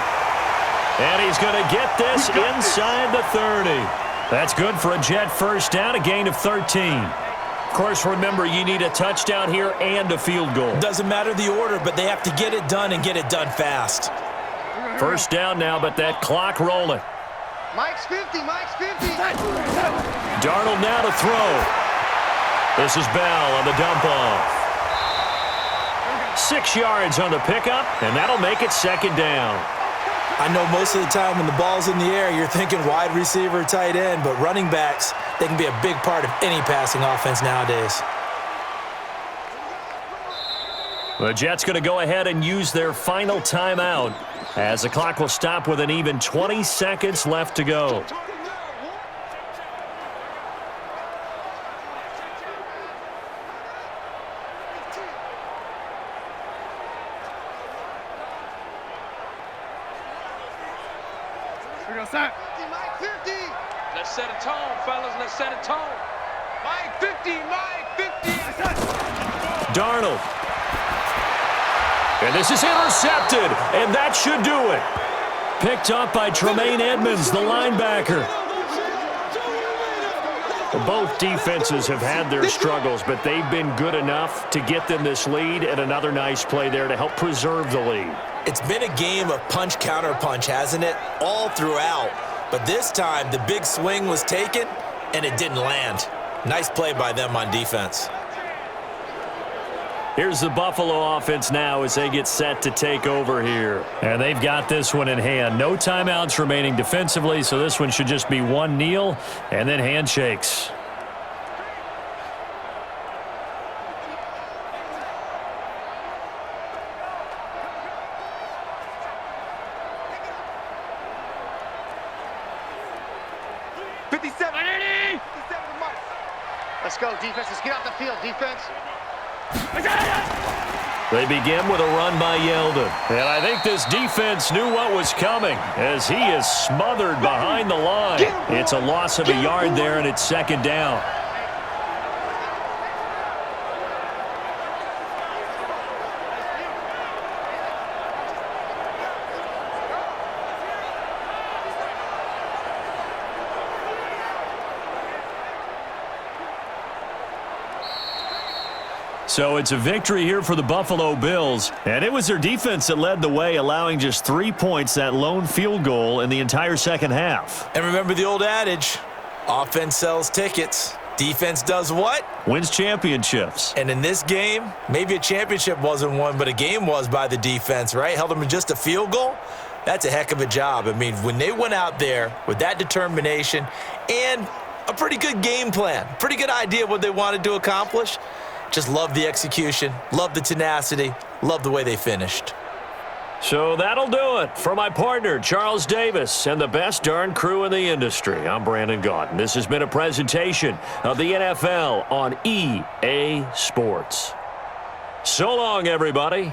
And he's going to get this inside the 30. That's good for a Jet 1st down, a gain of 13. Of course, remember, you need a touchdown here and a field goal. Doesn't matter the order, but they have to get it done and get it done fast. 1st down now, but that clock rolling. Mike's 50, Mike's 50. Darnold now to throw. This is Bell on the dump off. 6 yards on the pickup, and that'll make it 2nd down. I know most of the time when the ball's in the air, you're thinking wide receiver, tight end, but running backs, they can be a big part of any passing offense nowadays. The Jets going to go ahead and use their final timeout as the clock will stop with an even 20 seconds left to go. Mike 50. Let's set a tone, fellas. Let's set a tone. Mike 50, Mike 50. Darnold. And this is intercepted, and that should do it. Picked up by Tremaine Edmonds, the linebacker. Both defenses have had their struggles, but they've been good enough to get them this lead, and another nice play there to help preserve the lead. It's been a game of punch-counter-punch, hasn't it? All throughout. But this time, the big swing was taken, and it didn't land. Nice play by them on defense. Here's the Buffalo offense now as they get set to take over here. And they've got this one in hand. No timeouts remaining defensively, so this one should just be one kneel and then handshakes. Let's go, defense. Let's get off the field, defense. They begin with a run by Yeldon. And I think this defense knew what was coming as he is smothered behind the line. It's a loss of a yard there, and it's second down. So it's a victory here for the Buffalo Bills, and it was their defense that led the way, allowing just 3 points, that lone field goal in the entire second half. And remember the old adage, offense sells tickets. Defense does what? Wins championships. And in this game, maybe a championship wasn't won, but a game was by the defense, right? Held them to just a field goal. That's a heck of a job. I mean, when they went out there with that determination and a pretty good game plan, pretty good idea of what they wanted to accomplish, just love the execution, love the tenacity, love the way they finished. So that'll do it for my partner, Charles Davis, and the best darn crew in the industry. I'm Brandon Gaudin. This has been a presentation of the NFL on EA Sports. So long, everybody.